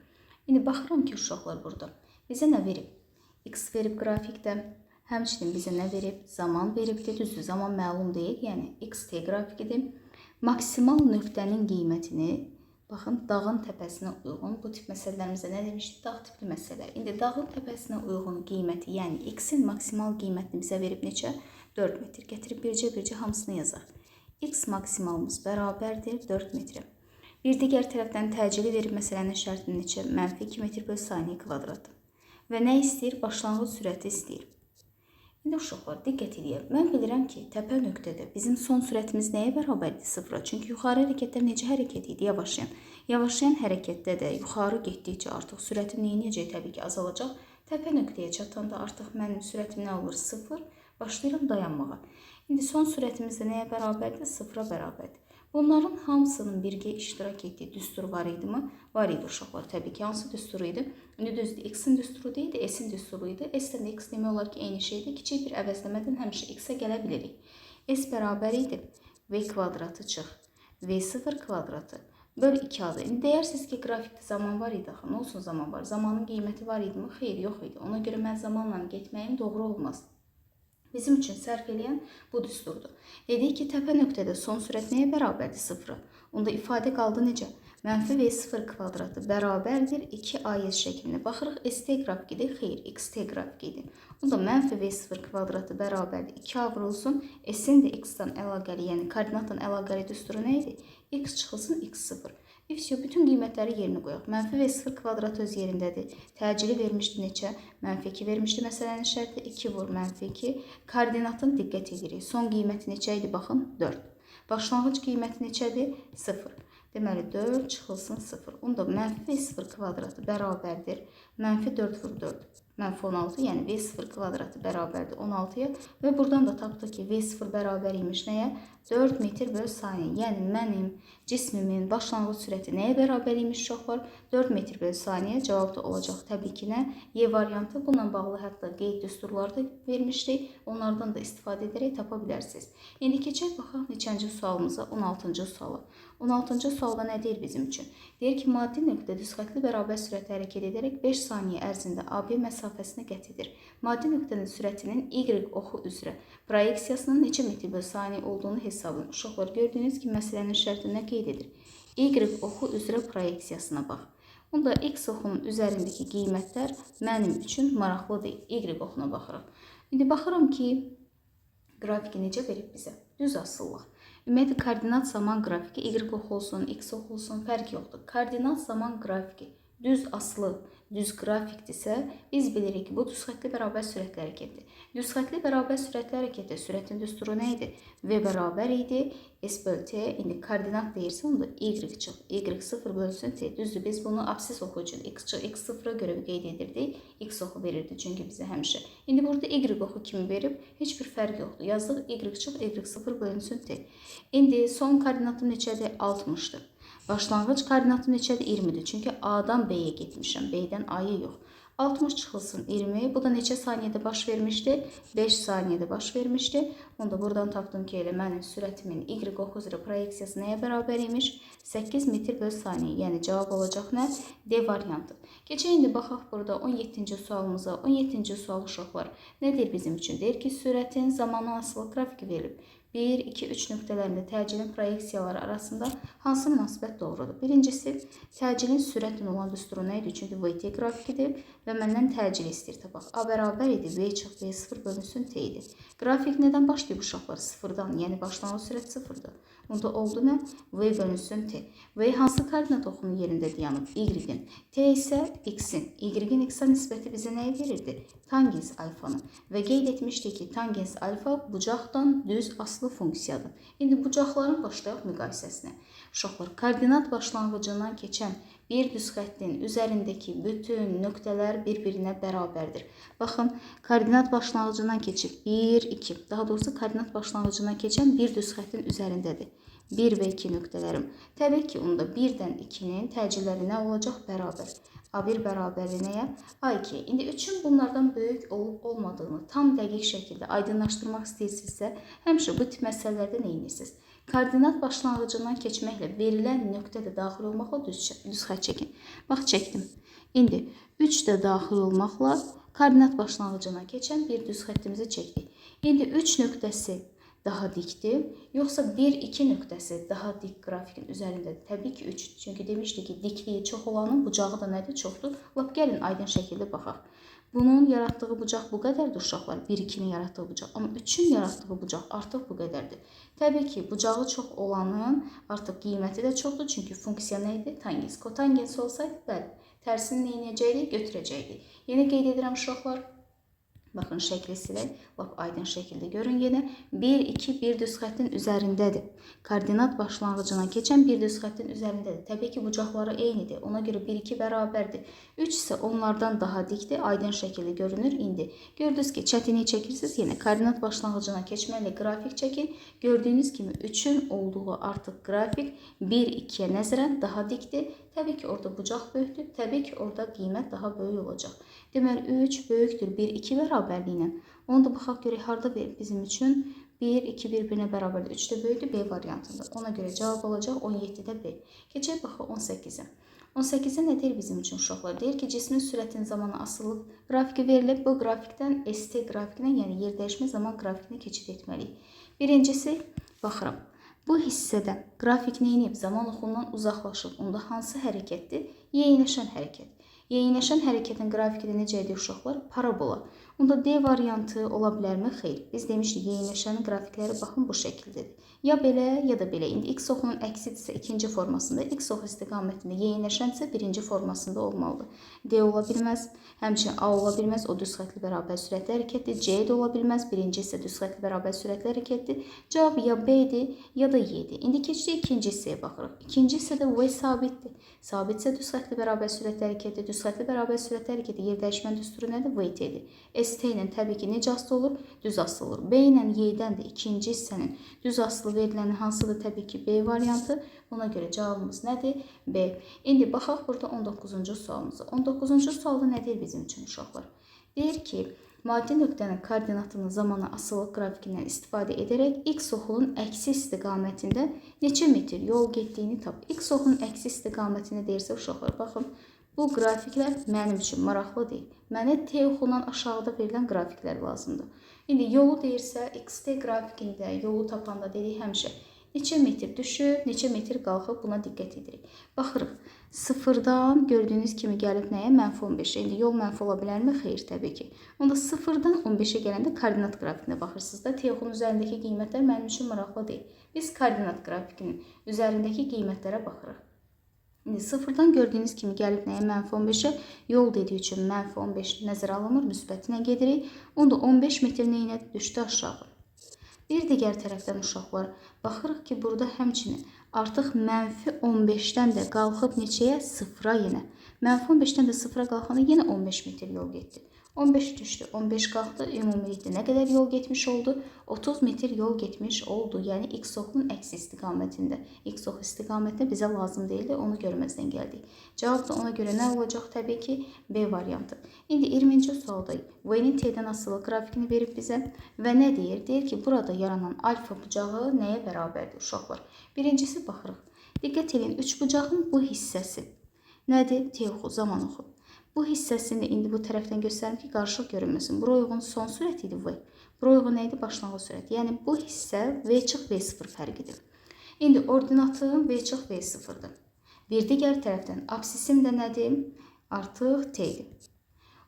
İndi baxıram ki, uşaqlar burada bizə nə verib? X verib qrafikdə, həmçinin bizə nə verib? Zaman veribdir, düzdür, zaman məlum deyil, yəni XT qrafikidir. Maksimal nöqtənin qiymətini, baxın, dağın təpəsinə uyğun, bu tip məsələlərimizdə nə demişdik? Dağ tipli məsələlər. İndi dağın təpəsinə uyğun qiyməti, yəni X-in maksimal qiymətini bizə verib neçə? 4 metr. Gətirib bircə hamısını yazaq. X maksimalımız bərabərdir 4 metrə. Bir digər tərəfdən təcili verib məsələnin şərtini neçə? -2 metr böl saniyə kvadratı. Və nə istəyir? Başlanğıc sürəti istəyir. İndi uşaqlar, diqqət edək. Mən bilirəm ki, təpə nöqtədə bizim son sürətimiz nəyə bərabərdir? 0-a. Çünki yuxarı hərəkətlər necə hərəkət idi? Yavaşlayan. Yavaşlayan hərəkətdə də yuxarı getdikcə artıq sürətim neyinəcək? Təbii ki, azalacaq. Təpə nöqtəyə çatanda artıq mənim sürətim nə olur? 0. Başlayıram dayanmağa. İndi son sürətimiz də nəyə bərabərdir? 0-a bərabərdir. Bunların hamısının birgə iştirak etdiyi düstur var idi mi? Var idi uşaqlar. Təbii ki, hansı düstur idi? İndi düzdür, X-in düsturu deyildi, S-in düsturu idi. S-dən də X demək olar ki, eyni şeydir. Kiçik bir əvəzləmədən həmişə X-ə gələ bilirik. S bərabər idi. V kvadratı çıx. V0 kvadratı böl 2A-dır. İndi deyirsiniz ki, qrafikdə zaman var idi. Nə olsun zaman var? Zamanın qiyməti var idi mi? Xeyr, yox idi. Ona görə mən zamanla getməyim doğru olmaz. Bizim üçün sərf eləyən bu düsturdur. Dedik ki, təpə nöqtədə son sürət nəyə bərabərdir? 0-a. Onda ifadə qaldı necə? -V0 kvadratı bərabərdir 2AS şəklində. Baxırıq, ST qrafikidir, xeyr, XT qrafikidir. Onda -V0 kvadratı bərabərdir 2A vurulsun, S-in də X-dan əlaqəli, yəni koordinatdan əlaqəli düsturu nə idi? X çıxılsın X0. Bütün qiymətləri yerinə qoyaq. -V0 kvadrat öz yerindədir. Təcili vermişdi neçə? -2 vermişdi. Məsələnin şərti 2 vur -2. Koordinatın diqqət edirik. Son qiyməti neçə idi? Baxın, 4. Başlanğıc qiyməti neçədir? 0. Deməli 4 çıxılsın 0. Onda mənfi V0 kvadratı bərabərdir. Mənfi 4 vur 4. Mənfi 16, yəni V0 kvadratı bərabərdir 16-ya. Və buradan da tapdıq ki, V0 bərabər imiş nəyə? 4 metr bölü saniyə. Yəni mənim cismimin başlanğıc sürəti nəyə bərabər imiş uşaqlar? 4 metr bölü saniyə. Cavab da olacaq təbii ki, nə? Y variantı. Bununla bağlı hətta qeyd düsturları da vermişdik. Onlardan da istifadə edərək tapa bilərsiniz. İndi keçək baxaq neçənci sualımıza? 16-cı suala. 16-cı sualda nə deyir bizim üçün? Deyir ki, maddi nöqtə düzxətli bərabər sürətlə hərəkət edərək 5 saniyə ərzində AB məsafəsini qət edir. Maddi nöqtənin sürətinin Y oxu üzrə proyeksiyasının neçə metr bölü saniyə olduğunu hesablayın. Uşaqlar, gördüyünüz kimi məsələnin şərtində qeyd edir. Y oxu üzrə proyeksiyasına bax. Onda X oxunun üzərindəki qiymətlər mənim üçün maraqlıdır. Y oxuna baxırıq. İndi baxıram ki, qrafiki necə verib bizə? Düz asıllıq. Ümumiyyətlə, koordinat zaman qrafiki Y oxu olsun, X oxu olsun, fərq yoxdur. Koordinat zaman qrafiki düz asılı, düz qrafikdirsə, biz bilirik ki, bu düzxətli bərabər sürətli hərəkətdir. Düzxətli bərabər sürətli hərəkətdə sürətin düsturu nə idi? V bərabər idi, S bölü T. İndi koordinat deyirsə, onda Y çıx. Y 0 bölünsün T. Düzdür, biz bunu absis oxu üçün X 0-a görə qeyd edirdik. X oxu verirdi çünki bizə həmişə. İndi burada Y oxu kimi verib, heç bir fərq yoxdur. Yazdıq Y çıx, Y 0 bölünsün T. İndi son koordinatım neçədir? 60-dır. Başlanğıc koordinatım neçədir? 20-dir. Çünki A-dan B-yə getmişəm. B-dən A-ya yox. 60 çıxılsın 20. Bu da neçə saniyədə baş vermişdi? 5 saniyədə baş vermişdi. Onda buradan tapdım ki, elə mənim sürətimin Y oxu üzrə proyeksiyası nəyə bərabər imiş? 8 metr bölü saniyə. Yəni cavab olacaq nə? D variantı. Keçək indi baxaq burada 17-ci sualımıza. 17-ci sual uşaqlar. Nə deyir bizim üçün? Deyir ki, sürətin zamanı asılı qrafiki verilib. 1, 2, 3 nöqtələrində təcilin proyeksiyaları arasında hansı münasibət doğrudur? Birincisi, təcilin sürətlə olan düsturu nə idi? Çünki VT qrafikidir və məndən təcil istəyir tapaq. A bərabər idi, V çıx, V0 bölünsün T idi. Qrafik nədən başlayıb uşaqlar? Sıfırdan, yəni başlanğıc sürət sıfırdır. Onda oldu nə? V bölünsün T. V hansı koordinat oxunun yerində dayanıb? Y-in. T isə X-in. Y-in X-a nisbəti bizə nəyi verirdi? Tangens alfanı. Və qeyd etmişdik ki, tangens alfa bucaqdan düz asılı funksiyadır. İndi bucaqların başlayaq müqayisəsinə. Uşaqlar, koordinat başlanğıcından keçən bir düz xəttin üzərindəki bütün nöqtələr bir-birinə bərabərdir. Baxın, koordinat başlanğıcından keçib 1, 2. Daha doğrusu, koordinat başlanğıcından keçən bir düz xəttin üzərindədir. 1 və 2 nöqtələrim. Təbii ki, onda 1-dən 2-nin təcilləri nə olacaq? Bərabər. A1 bərabərli nəyə? A2. İndi 3-ün bunlardan böyük olub-olmadığını tam dəqiq şəkildə aydınlaşdırmaq istəyirsinizsə, həmişə bu tip məsələlərdə nə edirsiniz? Koordinat başlanğıcından keçməklə verilən nöqtə də daxil olmaqla düz xət çəkin. Bax, çəkdim. İndi 3 də daxil olmaqla koordinat başlanğıcından keçən bir düz xəttimizi çəkdik. İndi 3 nöqtəsi daha dikdir, yoxsa 1-2 nöqtəsi daha dik qrafikin üzərindədir? Təbii ki, 3. Çünki demişdik ki, dikliyi çox olanın bucağı da nədir? Çoxdur. Lap gəlin aydın şəkildə baxaq. Bunun yaratdığı bucaq bu qədərdir uşaqlar. 1-2-nin yaratdığı bucaq. Amma 3-ün yaratdığı bucaq artıq bu qədərdir. Təbii ki, bucağı çox olanın artıq qiyməti də çoxdur. Çünki funksiya nə idi? Tangens. Kotangens olsaydı, bəli, tərsini neynəyəcəkdik? Götürəcəkdik. Yenə qeyd edirəm uşaqlar. Baxın, şəkli silək, lap aydın şəkildə görün yenə. 1, 2, bir düz xəttin üzərindədir. Koordinat başlanğıcına keçən bir düz xəttin üzərindədir. Təbii ki, bucaqları eynidir. Ona görə 1, 2 bərabərdir. 3 isə onlardan daha dikdir. Aydın şəkildə görünür. İndi gördünüz ki, çətinlik çəkirsiniz. Yenə koordinat başlanğıcına keçməklə qrafik çəkin. Gördüyünüz kimi 3-ün olduğu artıq qrafik 1, 2-yə nəzərən daha dikdir. Təbii ki, orada bucaq böyükdür. Təbii ki, orada qiymət daha böyük olacaq. Deməli, 3 böyükdür 1, 2 bərabərliyinə. Onu da baxaq görək, harada verir bizim üçün? 1, 2 bir-birinə bərabərdir. 3 də böyükdür B variantında. Ona görə cavab olacaq 17-də B. Keçək baxaq 18-ə. 18-ə nə deyir bizim üçün uşaqlar? Deyir ki, cismin sürətinin zamanı asılı qrafiki verilib. Bu qrafikdən ST grafikinə, yəni yer dəyişmə zaman grafikinə keçid etməliyik. Birincisi, baxıram. Bu hissədə qrafik neyinib? Zaman oxundan uzaqlaşıb. Onda hansı hərəkətdir? Yeyinləşən hərəkət. Yeyinləşən hərəkətin qrafiki də necə edir uşaqlar? Parabola. Onda D variantı ola bilərmi? Xeyr. Biz demişdik, yeyinləşənin qrafikləri baxın bu şəkildedir. Ya belə, ya da belə. İndi x oxunun əksidirsə ikinci formasında, x oxu istiqamətində yeyinləşən isə birinci formasında olmalıdır. D ola bilməz, həmçinin A ola bilməz, o düz xətli bərabər sürətli hərəkətdir. C də ola bilməz, birinci isə düz xətli bərabər sürətli hərəkətdir. Cavab ya B-dir, ya da Y-dir. İndi keçdik ikinci hissəyə baxırıq. İkinci hissədə V sabitdir. Sabitsə düz xətli bərabər sürətli hərəkətdir. Düz xətli bərabər sürətli hərəkətdir. Yer dəyişmən düsturu nədir? VT-dir. ST ilə təbii ki, necə asılı olur? Düz asılı olur. B ilə Y-dən də ikinci hissənin düz asılı verilənin hansıdır? Təbii ki, B variantı. Buna görə cavabımız nədir? B. İndi baxaq burada 19-cu sualımıza. 19-cu sualda nə deyir bizim üçün uşaqlar? Deyir ki, maddi nöqtənin koordinatının zamana asılılıq qrafikindən istifadə edərək x oxunun əksi istiqamətində neçə metr yol getdiyini tap. X oxunun əksi istiqamətində deyirsə uşaqlar, baxın, bu qrafiklər mənim üçün maraqlı deyil. Mənə T oxundan aşağıda verilən qrafiklər lazımdır. İndi yolu deyirsə, XT qrafikində yolu tapanda dedik həmişə neçə metr düşüb, neçə metr qalxıb, buna diqqət edirik. Baxırıq, sıfırdan gördüyünüz kimi gəlib nəyə? -15. İndi yol mənfi ola bilərmi? Xeyr, təbii ki. Onda sıfırdan 15-ə gələndə koordinat qrafikinə baxırsınız da, T oxunun üzərindəki qiymətlər mənim üçün maraqlı deyil. Biz koordinat qrafikinin üzərindəki qiymətlərə baxırıq. İndi sıfırdan gördüyünüz kimi gəlib nəyə? -15-ə. Yol dediyi üçün -15 nəzərə alınır, müsbətinə gedirik. Onda 15 metr neynə düşdü aşağı. Bir digər tərəfdən uşaqlar, baxırıq ki, burada həmçinin artıq -15-dən də qalxıb neçəyə? Sıfıra yenə. -15-dən də sıfıra qalxanda yenə 15 metr yol getdi. 15 düşdü, 15 qalxdı, ümumilikdə nə qədər yol getmiş oldu? 30 metr yol getmiş oldu. Yəni, x oxunun əksi istiqamətində. X oxu istiqamətində bizə lazım deyildi, onu görməzdən gəldik. Cavab da ona görə nə olacaq? Təbii ki, B variantı. İndi 20-ci sualda V-nin T-dən asılı qrafikini verib bizə və nə deyir? Deyir ki, burada yaranan alfa bucağı nəyə bərabərdir uşaqlar? Birincisi baxırıq. Diqqət edin, üç bucağın bu hissəsi nədir? T oxu, zaman oxu. Bu hissəsini indi bu tərəfdən göstərim ki, qarışıq görünməsin. Bura uyğun son sürət idi V. Bura uyğun nə idi? Başlanğıc sürət. Yəni, bu hissə V-V0 fərqidir. İndi ordinatım V-V0'dır. Bir digər tərəfdən absisim də nədir? Artıq T-dir.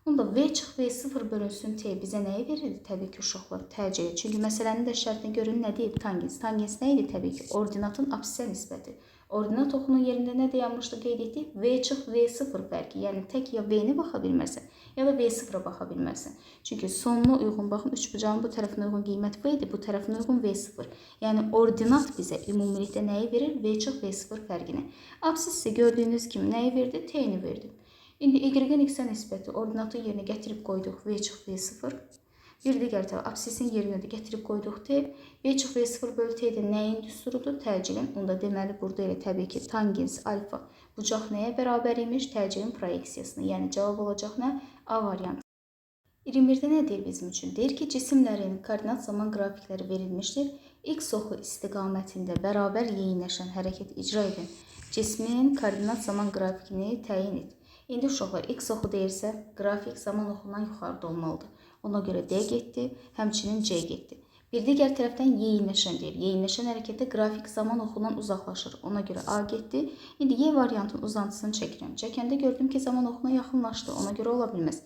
Onda V-V0 bölünsün T bizə nəyi verirdi? Təbii ki, uşaqlar təcəyə. Çünki məsələnin də şərtini görün nə deyib? Tangens. Tangens nə idi? Təbii ki, ordinatın absisə nisbəti. Ordinat oxunun yerində nə dayanmışdı qeyd etdik? V-V0 fərqi. Yəni, tək ya V-ni baxa bilmərsən, ya da V0'a baxa bilmərsən. Çünki sonuna uyğun, baxın, üç bucağın bu tərəfinə uyğun qiymət V idi, bu tərəfinə uyğun V0. Yəni, ordinat bizə ümumilikdə nəyi verir? V-V0 fərqini. Absis isə gördüyünüz kimi nəyi verdi? T-ni verdi. İndi Y-in X-ə nisbəti ordinatın yerinə gətirib qoyduq V-V0. Bir digər tərəf, absisin yerinə də gətirib qoyduq T. V-V0 bölü T-də nəyin düsturudur? Təcilin. Onda deməli, burada elə təbii ki, tangens alfa bucaq nəyə bərabər imiş? Təcilin proyeksiyasına. Yəni, cavab olacaq nə? A variantı. 21-də nə deyir bizim üçün? Deyir ki, cisimlərin koordinat zaman qrafikləri verilmişdir. X oxu istiqamətində bərabər yeyinləşən hərəkət icra edən cismin koordinat zaman qrafikini təyin et. İndi uşaqlar, X oxu deyirsə, qrafik zaman oxundan yuxarıda olmalıdır. Ona görə D getdi, həmçinin C getdi. Bir digər tərəfdən yeyinləşən deyir. Yeyinləşən hərəkətdə qrafik zaman oxundan uzaqlaşır. Ona görə A getdi. İndi Y variantının uzantısını çəkirəm. Çəkəndə gördüm ki, zaman oxuna yaxınlaşdı. Ona görə ola bilməz.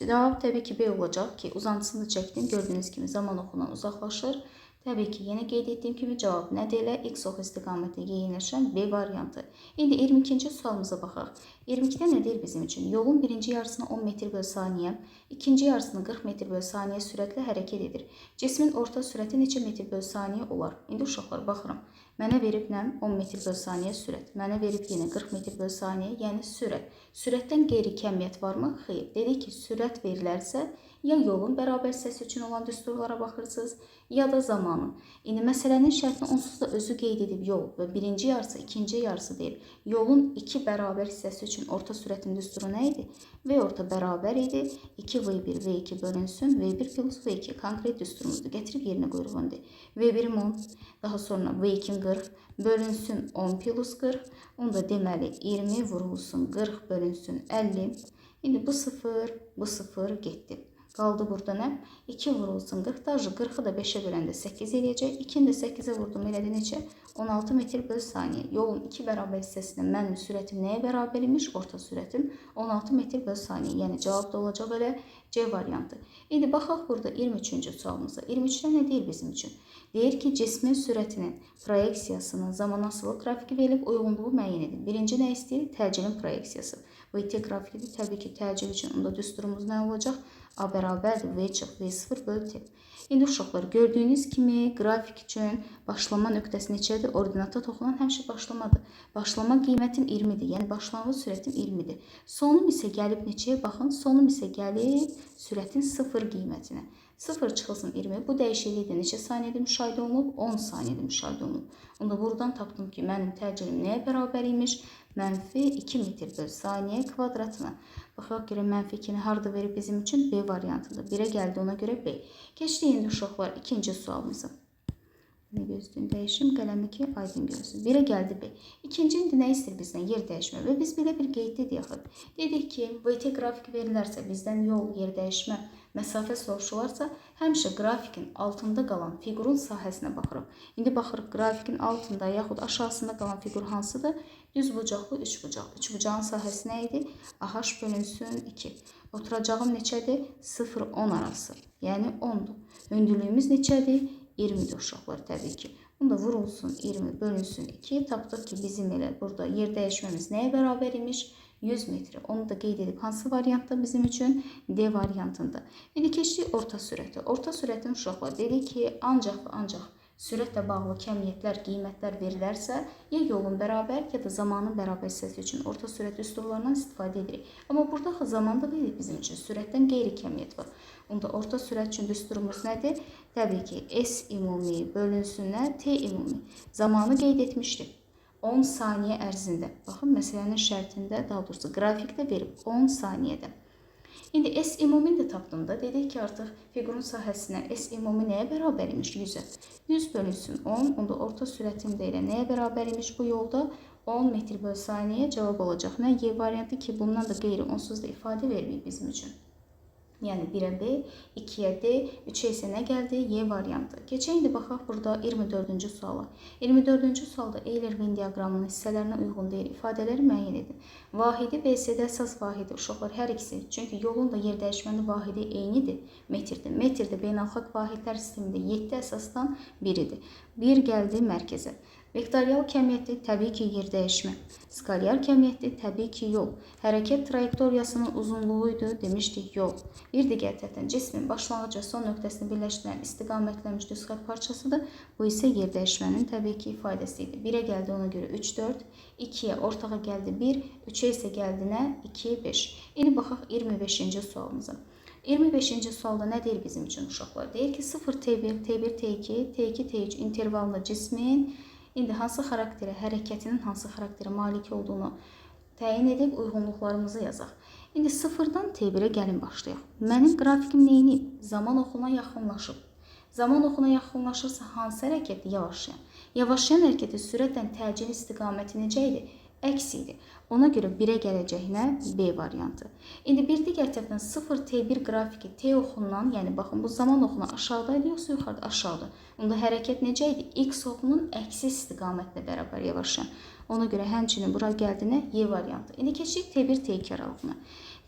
Cavab təbii ki, B olacaq ki, uzantısını çəkdim. Gördüyünüz kimi zaman oxundan uzaqlaşır. Təbii ki, yenə qeyd etdiyim kimi cavab nədir elə? X oxu istiqamətində yeyinləşən B variantı. İndi 22-ci sualımıza baxaq. 22-də nə deyir bizim üçün? Yolun birinci yarısına 10 metr bölü saniyə, ikinci yarısına 40 metr bölü saniyə sürətlə hərəkət edir. Cismin orta sürəti neçə metr bölü saniyə olar? İndi uşaqlar, baxıram. Mənə verib nə? 10 metr bölü saniyə sürət. Mənə verib yenə 40 metr bölü saniyə, yəni sürət. Sürətdən qeyri kəmiyyət varmı? Xeyr. Dedik ki, sürət verilərsə, ya yolun bərabər hissəsi üçün olan düsturlara baxırsınız, ya da zamanın. İndi məsələnin şərtini onsuz da özü qeyd edib yol və birinci yarısı, ikinci yarısı deyil. Yolun 2 bərabər hissəsi üçün orta sürətin düsturu nə idi? V orta bərabər idi. 2V1, V2 bölünsün, V1 plus V2 konkret düsturumuzdur. Gətirib yerinə qoyuruq indi. V1'im 10, daha sonra V2'm 40, bölünsün 10 plus 40. Onda deməli 20 vurulsun 40 bölünsün 50. İndi bu 0 getdi. Qaldı burada nə? 2 vurulsun 40 darjı. 40-ı da 5-ə böləndə 8 eləyəcək. 2-ni də 8-ə vurdum, elədi neçə? 16 metr bölü saniyə. Yolun 2 bərabər hissəsində mənim sürətim nəyə bərabər imiş? Orta sürətim 16 metr bölü saniyə. Yəni cavab da olacaq elə C variantı. İndi baxaq burada 23-cü sualımıza. 23-də nə deyir bizim üçün? Deyir ki, cismin sürətinin proyeksiyasının zamanasılı qrafiki verilib, uyğunluğu müəyyən edin. Birinci nə istəyir? Təcilin proyeksiyası. VT qrafikidir. Təbii ki, təcil üçün onda düsturumuz nə olacaq? A bərabərdir V çıx V0 bölü T. İndi uşaqlar, gördüyünüz kimi qrafik üçün başlama nöqtəsi neçədir? Ordinata toxunan həmişə başlamadır. Başlama qiymətim 20-dir. Yəni başlanğıc sürətim 20-dir. Sonum isə gəlib neçəyə? Baxın, sonum isə gəlib sürətin 0 qiymətinə. 0 çıxılsın 20. Bu dəyişiklikdə neçə saniyədə müşahidə olunub? 10 saniyədə müşahidə olunub. Onda buradan tapdım ki, mənim təcillim nəyə bərabər imiş? Mənfi 2 metr bölü saniyə kvadratına. Baxaq görə mənfi 2-ni harada verib bizim üçün? B variantında. 1-ə gəldi, ona görə B. Keçdik indi uşaqlar ikinci sualımıza. Ne gözlüyüm dəyişim, qələmi ki aydın görsün. 1-ə gəldi B. İkinci indi nə istəyir bizdən? Yer dəyişmə. Və biz belə bir qeyd dedik. Dedik ki, VT qrafiki verilərsə, bizdən yol, yer dəyişmə, məsafə soruşularsa, həmişə qrafikin altında qalan fiqurun sahəsinə baxırıq. İndi baxırıq, qrafikin altında yaxud aşağısında qalan fiqur hansıdır? Düz bucaqlı, üç bucaq. Üç bucağın sahəsi nə idi? AH bölünsün 2. Oturacağım neçədir? 0-10 arası. Yəni 10'dur. Hündürlüyümüz neçədir? 20'dir uşaqlar təbii ki. Bunda vurulsun 20 bölünsün 2. Tapdıq ki, bizim elə burada yer dəyişməmiz nəyə bərabər imiş? 100 metr. Onu da qeyd edib hansı variantda bizim üçün? D variantında. İndi keçdik orta sürətə. Orta sürətin uşaqlar dedi ki, ancaq və ancaq sürətlə bağlı kəmiyyətlər, qiymətlər verilərsə, ya yolun bərabər, ya da zamanın bərabər hissəsi üçün orta sürət düsturlarından istifadə edirik. Amma burada zaman da verilib bizim üçün. Sürətdən qeyri kəmiyyət var. Onda orta sürət üçün düsturumuz nədir? Təbii ki, S ümumi bölünsünlər T ümumi. Zamanı qeyd etmişdik. 10 saniyə ərzində. Baxın, məsələnin şərtində, daha doğrusu qrafikdə verib 10 saniyədə. İndi S ümumini də tapdım da. Dedik ki, artıq fiqurun sahəsindən S ümumi nəyə bərabər imiş? 100-ə. 100 bölünsün 10. Onda orta sürətim də elə nəyə bərabər imiş bu yolda? 10 metr bölü saniyə cavab olacaq. Nə? Y variantı ki, bundan da qeyri onsuz da ifadə verilməyib bizim üçün. Yəni 1'ə B, 2'yə D, 3'ə isə nə gəldi? Y variantı. Keçək indi baxaq burada 24-cü suala. 24-cü sualda Euler-Venn diaqramının hissələrinə uyğun deyil ifadələri müəyyən edin. Vahidi BC-də əsas vahidi uşaqlar hər ikisi. Çünki yolun da yer dəyişmənin vahidi eynidir. Metrdir. Metrdə beynəlxalq vahidlər sistemində 7 əsasdan biridir. 1 gəldi mərkəzə. Vektorial kəmiyyətli təbii ki yer dəyişmə. Skalyar kəmiyyətli təbii ki yol. Hərəkət trayektoriyasının uzunluğuydu demişdik yol. Bir digər tərəfdən cismin başlanğıc və son nöqtəsini birləşdirən istiqamətlənmiş düz xətt parçasıdır. Bu isə yer dəyişmənin təbii ki ifadəsi idi. 1'ə gəldi, ona görə 3, 4. 2'yə ortağa gəldi 1. 3'ə isə gəldi nə? 2, 5. İndi baxaq 25-ci sualımıza. 25-ci sualda nə deyir bizim üçün uşaqlar? Deyir ki 0T1, T1, T2, T2, T3 intervallı cismin indi hansı xarakterə, hərəkətinin hansı xarakterə malik olduğunu təyin edib uyğunluqlarımızı yazaq. İndi 0-dan T1'ə gəlin başlayaq. Mənim qrafikim neyini? Zaman oxuna yaxınlaşıb. Zaman oxuna yaxınlaşırsa hansı hərəkətdir? Yavaşlayan. Yavaşlayan hərəkətin sürətlə təcil istiqaməti necə idi? Əks idi. Ona görə 1'ə gələcək nə? B variantı. İndi bir digər tərəfdən 0T1 qrafiki T oxundan, yəni baxın bu zaman oxuna aşağıdaydı yoxsa yuxarıda? Aşağıda. Onda hərəkət necə idi? X oxunun əksi istiqamətlə bərabər yavaşlayan. Ona görə həmçinin bura gəldi nə? Y variantı. İndi keçdik T1, T2 aralığına.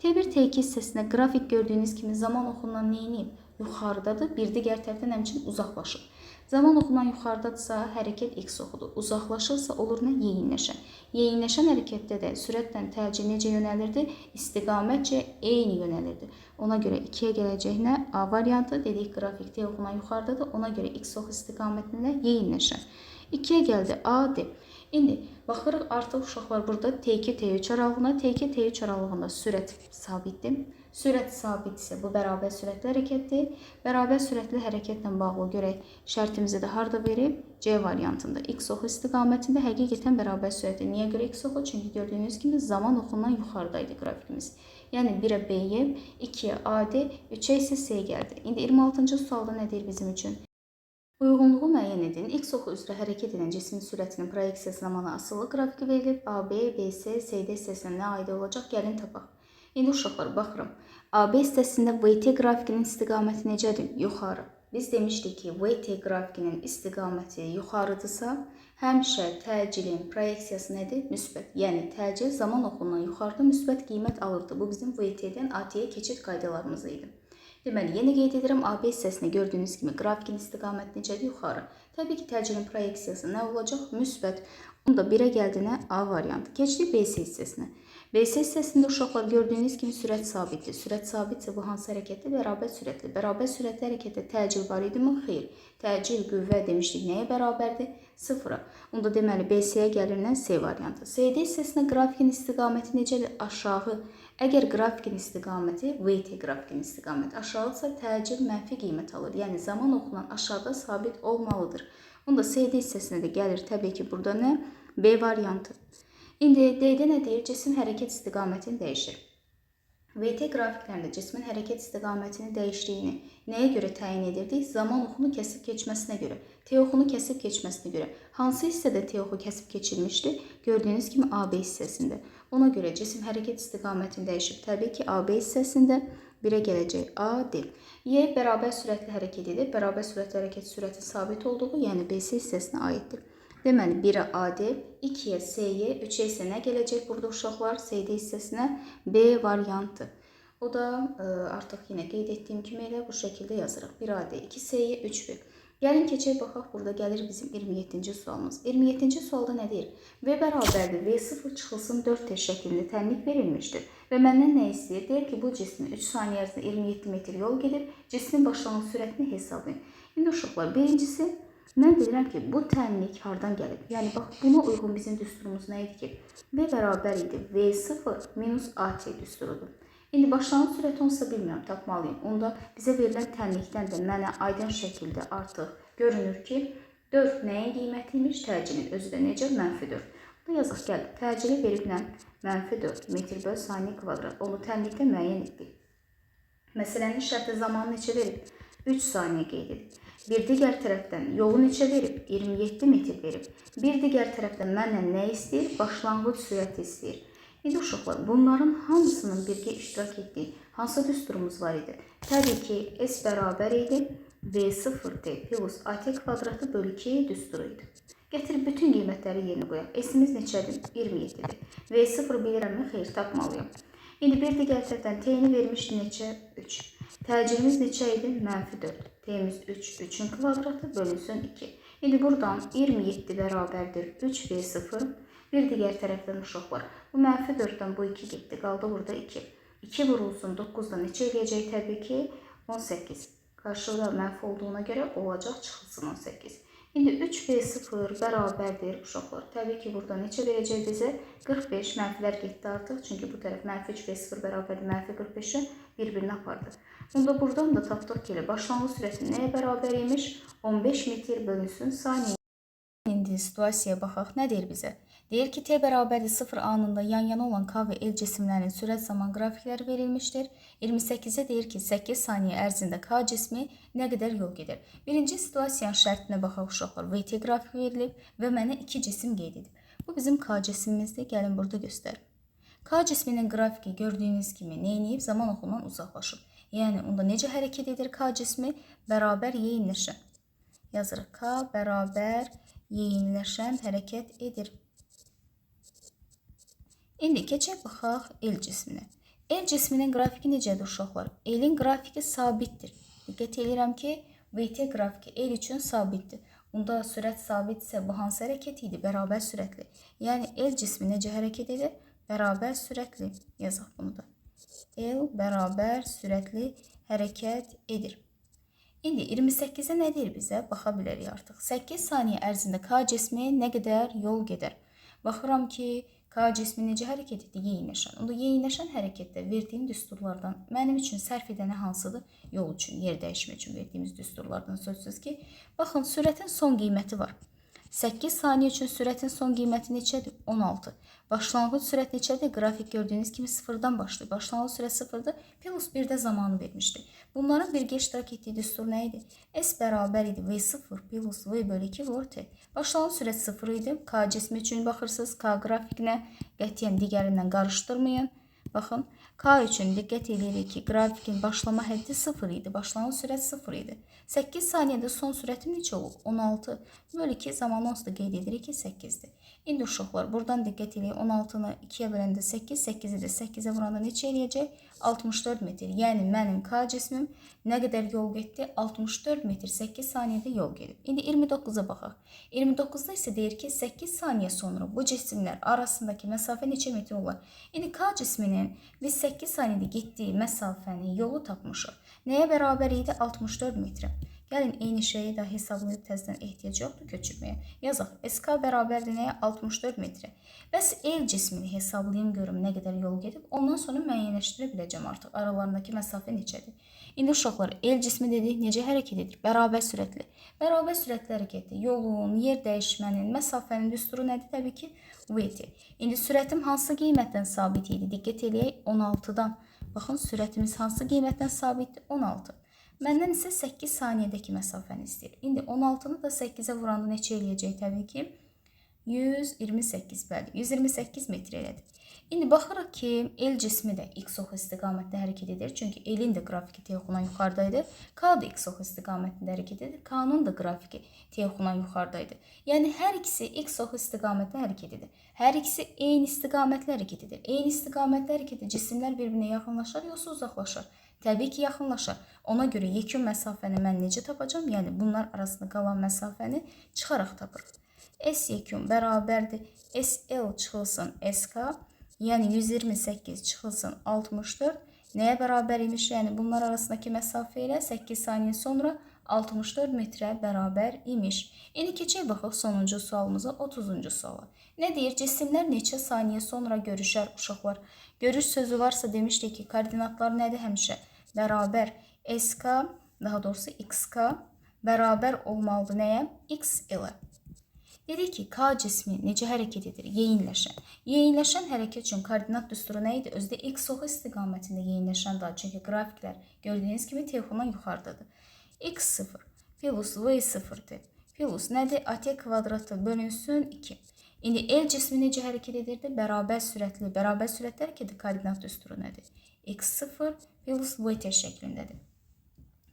T1, T2 hissəsində qrafik gördüyünüz kimi zaman oxundan neyiniyib? Yuxarıdadır. Bir digər tərəfdən həmçinin uzaqlaşıb. Zaman oxunan yuxarıdadırsa hərəkət X oxudur. Uzaqlaşırsa olur nə? Yeyinləşən. Yeyinləşən hərəkətdə də sürətlə təcil necə yönəlirdi? İstiqamətcə eyni yönəlirdi. Ona görə 2'yə gələcək nə? A variantı dedik qrafik T oxunan yuxarıdadır. Ona görə X oxu istiqamətində yeyinləşən. 2'yə gəldi A, D. İndi baxırıq artıq uşaqlar burada T2, T3 aralığına, T2, T3 aralığında sürət sabitdir. Sürət sabitsə bu bərabər sürətli hərəkətdir. Bərabər sürətli hərəkətlə bağlı görək şərtimizi də harda verib? C variantında. X oxu istiqamətində həqiqətən bərabər sürətli. Niyə görə X oxu? Çünki gördüyünüz kimi zaman oxundan yuxarıdaydı qrafikimiz. Yəni 1'ə B-yə, 2'yə A-D, 3'ə isə S gəldi. İndi 26-cı sualda nə deyir bizim üçün? Uyğunluğu müəyyən edin. X oxu üzrə hərəkət edən cismin sürətinin proyeksiya zamanı asılı qrafiki verilib. AB, BC, CD hissəsinə nə aid olacaq? Gəlin tapaq. İndi uşaqlar baxıram. AB hissəsində VT qrafikinin istiqaməti necədir? Yuxarı. Biz demişdik ki, VT qrafikinin istiqaməti yuxarıdırsa, həmişə təcilin proyeksiyası nədir? Müsbət. Yəni təcil zaman oxundan yuxarıda müsbət qiymət alırdı. Bu bizim VT-dən AT-yə keçid qaydalarımız idi. Deməli, yeni qeyd edirəm, AB hissəsində gördüyünüz kimi qrafikin istiqaməti necədir? Yuxarı. Təbii ki, təcilin proyeksiyası nə olacaq? Müsbət. Onda 1-ə gəldiyinə A variantı. Keçdik BC hissəsinə. BC hissəsində uşaqlar gördüyünüz kimi sürət sabitdir. Sürət sabitsə bu hansı hərəkətdir? Bərabər sürətli. Bərabər sürətli hərəkətdə təcil var idimi? Xeyr. Təcil qüvvə demişdik nəyə bərabərdir? 0-a. Onda deməli BC-yə gəlindən C variantı. CD hissəsində qrafikin istiqaməti necədir? Aşağı. Əgər qrafikin istiqaməti, VT qrafikin istiqaməti aşağıdırsa təcil mənfi qiymət alır. Yəni zaman oxunan aşağıda sabit olmalıdır. Onda CD hissəsinə də gəlir təbii ki, burada nə? B variantı. İndi D-də nə deyir? Cismin hərəkət istiqamətini dəyişir. VT qrafiklərində cismin hərəkət istiqamətini dəyişdiyini nəyə görə təyin edirdik? Zaman oxunu kəsib keçməsinə görə. T oxunu kəsib keçməsinə görə. Hansı hissədə T oxu kəsib keçilmişdi? Gördüyünüz kimi AB hissəsində. Ona görə cisim hərəkət istiqamətini dəyişib. Təbii ki, AB hissəsində 1-ə gələcək AD. Y bərabər sürətli hərəkət edir. Bərabər sürətli hərəkət sürətin sabit olduğu, yəni BC hissəsinə aiddir. Deməli, 1-ə AD, 2-yə CY, 3-ə isə nə gələcək burada uşaqlar? CD hissəsinə B variantı. O da artıq yenə qeyd etdiyim kimi elə bu şəkildə yazırıq. 1AD, 2CY, 3B. Gəlin keçək baxaq, burada gəlir bizim 27-ci sualımız. 27-ci sualda nə deyir? V bərabərdir, V0 çıxılsın 4T şəklində tənlik verilmişdir. Və məndən nə istəyir? Deyir ki, bu cismin 3 saniyə ərzində 27 metr yol gedib, cismin başlanğıc sürətini hesablayın. İndi uşaqlar, birincisi, mən bilirəm ki, bu tənlik hardan gəlib? Yəni, bax, buna uyğun bizim düsturumuz nə idi ki? V bərabər idi, V0 minus AT düsturudur. İndi başlanğıc sürəti onsa bilmirəm, tapmalıyım. Onda bizə verilən tənlikdən də mənə aydın şəkildə artıq görünür ki, 4 nəyin qiyməti imiş? Təcilin özü də necə? Mənfi 4. Burada yazaq, gəl, təcili veriblə mənfi 4 metr böl saniyə kvadrat. Onu tənlikdə müəyyən etdik. Məsələnin şərti zamanı neçə verib? 3 saniyə qeyd edib. Bir digər tərəfdən yolu neçə verib? 27 metr verib. Bir digər tərəfdən məndən nə istəyir? Başlanğıc sürəti istəyir. İndi uşaqlar, bunların hamısının birgə iştirak etdiyi hansı düsturumuz var idi? Təbii ki, S bərabər idi, V0T plus AT kvadratı bölü 2 düsturu idi. Gətirib bütün qiymətləri yerinə qoyaq. S-imiz neçədir? 27-dir. V0 bilirəmmi? Xeyr, tapmalıyım. İndi bir digər tərəfdən T-ni vermişdi neçə? 3. Təcilimiz neçə idi? Mənfi 4. T-miz 3. 3-ün kvadratı bölünsün 2. İndi buradan 27 bərabərdir 3V0. Bir digər tərəfdən uşaqlar. Bu mənfi 4-dən bu 2 getdi. Qaldı burada 2. 2 vurulsun 9-dan neçə eləyəcək? Təbii ki 18. Qarşıda mənfi olduğuna görə olacaq çıxılsın 18. İndi 3V0 bərabərdir uşaqlar. Təbii ki burada neçə verəcək bizə? 45. Mənfilər getdi artıq. Çünki bu tərəf mənfi 3V0 bərabərdir. Mənfi 45-ə bir-birini apardı. Onda buradan da tapdıq ki, başlanğıc sürəti nəyə bərabər imiş? 15 metr bölünsün saniyə. İndi situasiyaya baxaq. Nə deyir bizə? Deyir ki, T bərabərdir 0 anında yan-yana olan K və L cisimlərinin sürət zaman qrafikləri verilmişdir. 28-ə deyir ki, 8 saniyə ərzində K cismi nə qədər yol gedir? Birinci situasiyanın şərtinə baxaq uşaqlar. VT qrafik verilib və mənə 2 cisim qeyd edib. Bu bizim K cisimimizdir. Gəlin burada göstərim. K cisminin qrafiki gördüyünüz kimi neyniyib? Zaman oxundan uzaqlaşıb. Yəni, onda necə hərəkət edir K cismi? Bərabər yeyinləşən. Yazırıq K bərabər yeyinləşən hərəkət edir. İndi keçək baxaq L cisminə. L cisminin qrafiki necədir uşaqlar? L-in qrafiki sabitdir. Diqqət edirəm ki, VT qrafiki L üçün sabitdir. Onda sürət sabitsə bu hansı hərəkət idi? Bərabər sürətli. Yəni L cismi necə hərəkət edir? Bərabər sürətli. Yazaq bunu da. L bərabər sürətli hərəkət edir. İndi 28-ə nə deyir bizə? Baxa bilərik artıq. 8 saniyə ərzində K cismi nə qədər yol gedər? Baxıram ki, K cismi necə hərəkət edir? Yeyinləşən. Onda yeyinləşən hərəkətdə verdiyim düsturlardan mənim üçün sərf edəni hansıdır? Yol üçün, yer dəyişmə üçün verdiyimiz düsturlardan sözsüz ki, baxın, sürətin son qiyməti var. 8 saniyə üçün sürətin son qiyməti neçədir? 16. Başlanğıc sürət neçədir? Qrafik gördüyünüz kimi 0-dan başlayır. Başlanğıc sürət 0-dır, plus 1-də zamanı vermişdir. Bunların birgə iştirak etdiyi düstur nə idi? S bərabər idi V0 plus V bölü 2 vur T. Başlanğıc sürət 0 idi. K cismi üçün baxırsınız. K qrafikinə qətiyyən digərindən qarışdırmayın. Baxın, K üçün diqqət edirik ki, qrafikin başlama həddi 0 idi, başlanğıc sürət 0 idi. 8 saniyədə son sürətim neçə olub? 16 bölü 2 zamanı onsuz da qeyd edirik ki, 8-dir. İndi uşaqlar, buradan diqqət edirik, 16-nı 2-yə böləndə 8, 8-i də 8-ə vuranda neçə eləyəcək? 64 metr. Yəni, mənim K cismim nə qədər yol getdi? 64 metr 8 saniyədə yol gedib. İndi 29-a baxaq. 29-da isə deyir ki, 8 saniyə sonra bu cisimlər arasındakı məsafə neçə metr olar? İndi K cisminin biz 8 saniyədə getdiyi məsafəni, yolu tapmışıq. Nəyə bərabər idi? 64 metrə. Gəlin, eyni şeyi də hesablayıb təzədən ehtiyac yoxdur köçürməyə. Yazaq, SK bərabərdir nəyə? 64 metrə. Bəs L cismini hesablayım görüm nə qədər yol gedib. Ondan sonra müəyyənləşdirə biləcəm artıq aralarındakı məsafə neçədir. İndi uşaqlar, L cismi dedik, necə hərəkət edir? Bərabər sürətli. Bərabər sürətli hərəkətdir. Yolun, yer dəyişmənin, məsafənin düsturu nədir? Təbii ki, v-dir. İndi sürətim hansı qiymətdən sabit idi? Diqqət eləyək, 16-dan. Baxın, sürətimiz hansı qiymətdən sabitdir? 16. Məndən isə 8 saniyədəki məsafəni istəyir. İndi 16-nı da 8-ə vuranda neçə eləyəcək? Təbii ki, 128, bəli, 128 metr elədi. İndi baxırıq ki, L cismi də x-ox istiqamətdə hərəkət edir. Çünki L-in də qrafiki t-oxundan yuxarıdaydı. K da x-ox istiqamətində hərəkət edir. K-nın da qrafiki t-oxundan yuxarıdaydı. Yəni, hər ikisi x-ox istiqamətdə hərəkət edir. Hər ikisi eyni istiqamətlə hərəkət edir. Eyni istiqamətlə hərəkət edir. Cisimlər bir-birinə yaxınlaşar, yoxsa uzaqlaşar? Təbii ki, yaxınlaşar. Ona görə yekun məsafəni mən necə tapacağım? Yəni, bunlar arasında qalan məsafəni çıxaraq tapırıq. S yekun bərabərdir. SL çıxılsın SK, yəni 128 çıxılsın 64. Nəyə bərabər imiş? Yəni, bunlar arasındakı məsafə ilə 8 saniyə sonra 64 metrə bərabər imiş. İndi keçək baxaq sonuncu sualımıza, 30-cu suala. Nə deyir? Cisimlər neçə saniyə sonra görüşər uşaqlar? Görüş sözü varsa demişdik ki, koordinatlar nədir həmişə? Bərabər SK, daha doğrusu XK bərabər olmalıdır nəyə? XL. Dedik ki, K cismi necə hərəkət edir? Yeyinləşən. Yeyinləşən hərəkət üçün koordinat düsturu nə idi? Özdə x-ox istiqamətində yeyinləşən daha. Çünki qrafiklər gördüyünüz kimi t-oxundan yuxarıdadır. X0 plus V0-dir. Plus nədir? AT kvadratı bölünsün 2. İndi L cismi necə hərəkət edirdi? Bərabər sürətli. Bərabər sürətli hərəkəti koordinat düsturu nədir? X0 plus VT şəklindədir.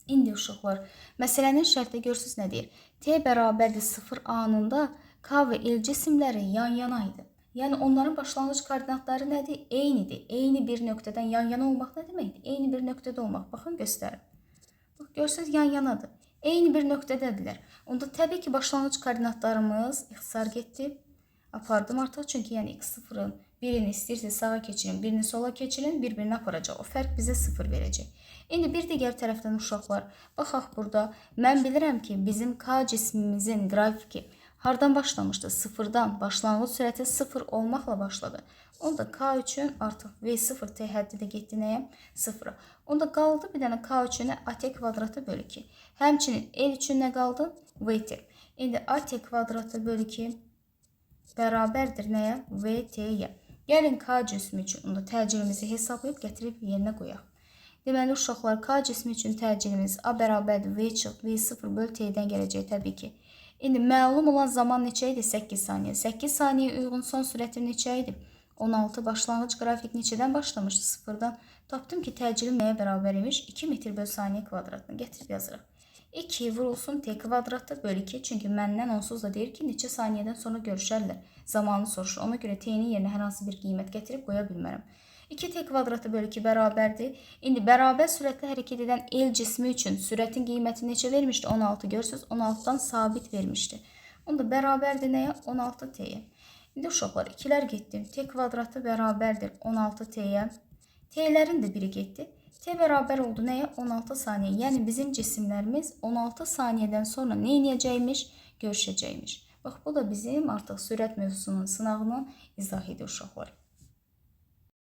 İndi uşaqlar, məsələnin şərtdə görürsünüz nə deyir? T bərabərdir 0 anında K və L cisimləri yan-yana idi. Yəni, onların başlanğıc koordinatları nədir? Eynidir. Eyni bir nöqtədən yan-yana olmaq nə deməkdir? Eyni bir nöqtədə olmaq. Baxın, göstərin. Bax, görürsünüz, yan-yanadır. Eyni bir nöqtədədirlər. Onda təbii ki, başlanğıc koordinatlarımız ixtisar getdi. Apardım artıq, çünki yəni x0-ın birini istəyirsə sağa keçirin, birini sola keçirin, bir-birini aparacaq. O fərq bizə 0 verəcək. İndi bir digər tərəfdən uşaqlar, baxaq burada, mən bilirəm ki, bizim K cismimizin qrafiki hardan başlamışdı? 0-dan, başlanğıc sürəti 0 olmaqla başladı. Onda K üçün artıq V0 T həddi də getdi nəyə? 0-a. Onda qaldı bir dənə K üçün AT kvadratı bölü 2. Həmçinin L üçün nə qaldı? VT. İndi AT kvadratı bölü 2 bərabərdir nəyə? VT-yə. Gəlin K cismi üçün onda təcilimizi hesablayıb gətirib yerinə qoyaq. Deməli, uşaqlar, K cismi üçün təcilimiz A bərabərdir V çıx V0 bölü T-dən gələcək təbii ki. İndi məlum olan zaman neçə idi? 8 saniyə. 8 saniyə uyğun son sürətim neçə idi? 16. Başlanğıc qrafik neçədən başlamışdı? 0-dan. Tapdım ki, təcilüm nəyə bərabər imiş? 2 metr bölü saniyə kvadratını gətirib yazırıq. 2 vurulsun T kvadratı bölü 2. Çünki məndən onsuz da deyir ki, neçə saniyədən sonra görüşərlər. Zamanı soruşur. Ona görə T-nin yerinə hər hansı bir qiymət gətirib qoya bilmərəm. 2T kvadratı bölü 2 bərabərdir. İndi bərabər sürətlə hərəkət edən L cismi üçün sürətin qiyməti neçə vermişdi? 16. Görürsünüz, 16-dan sabit vermişdi. Onda bərabərdir nəyə? 16T-yə. İndi uşaqlar, 2-lər getdim. T kvadratı bərabərdir 16T-yə. T-lərin də biri getdi. T bərabər oldu nəyə? 16 saniyə. Yəni, bizim cisimlərimiz 16 saniyədən sonra nə edəcəkmiş? Görüşəcəkmiş. Bax, bu da bizim artıq sürət mövzusunun sınağının izahı idi uşaqlar.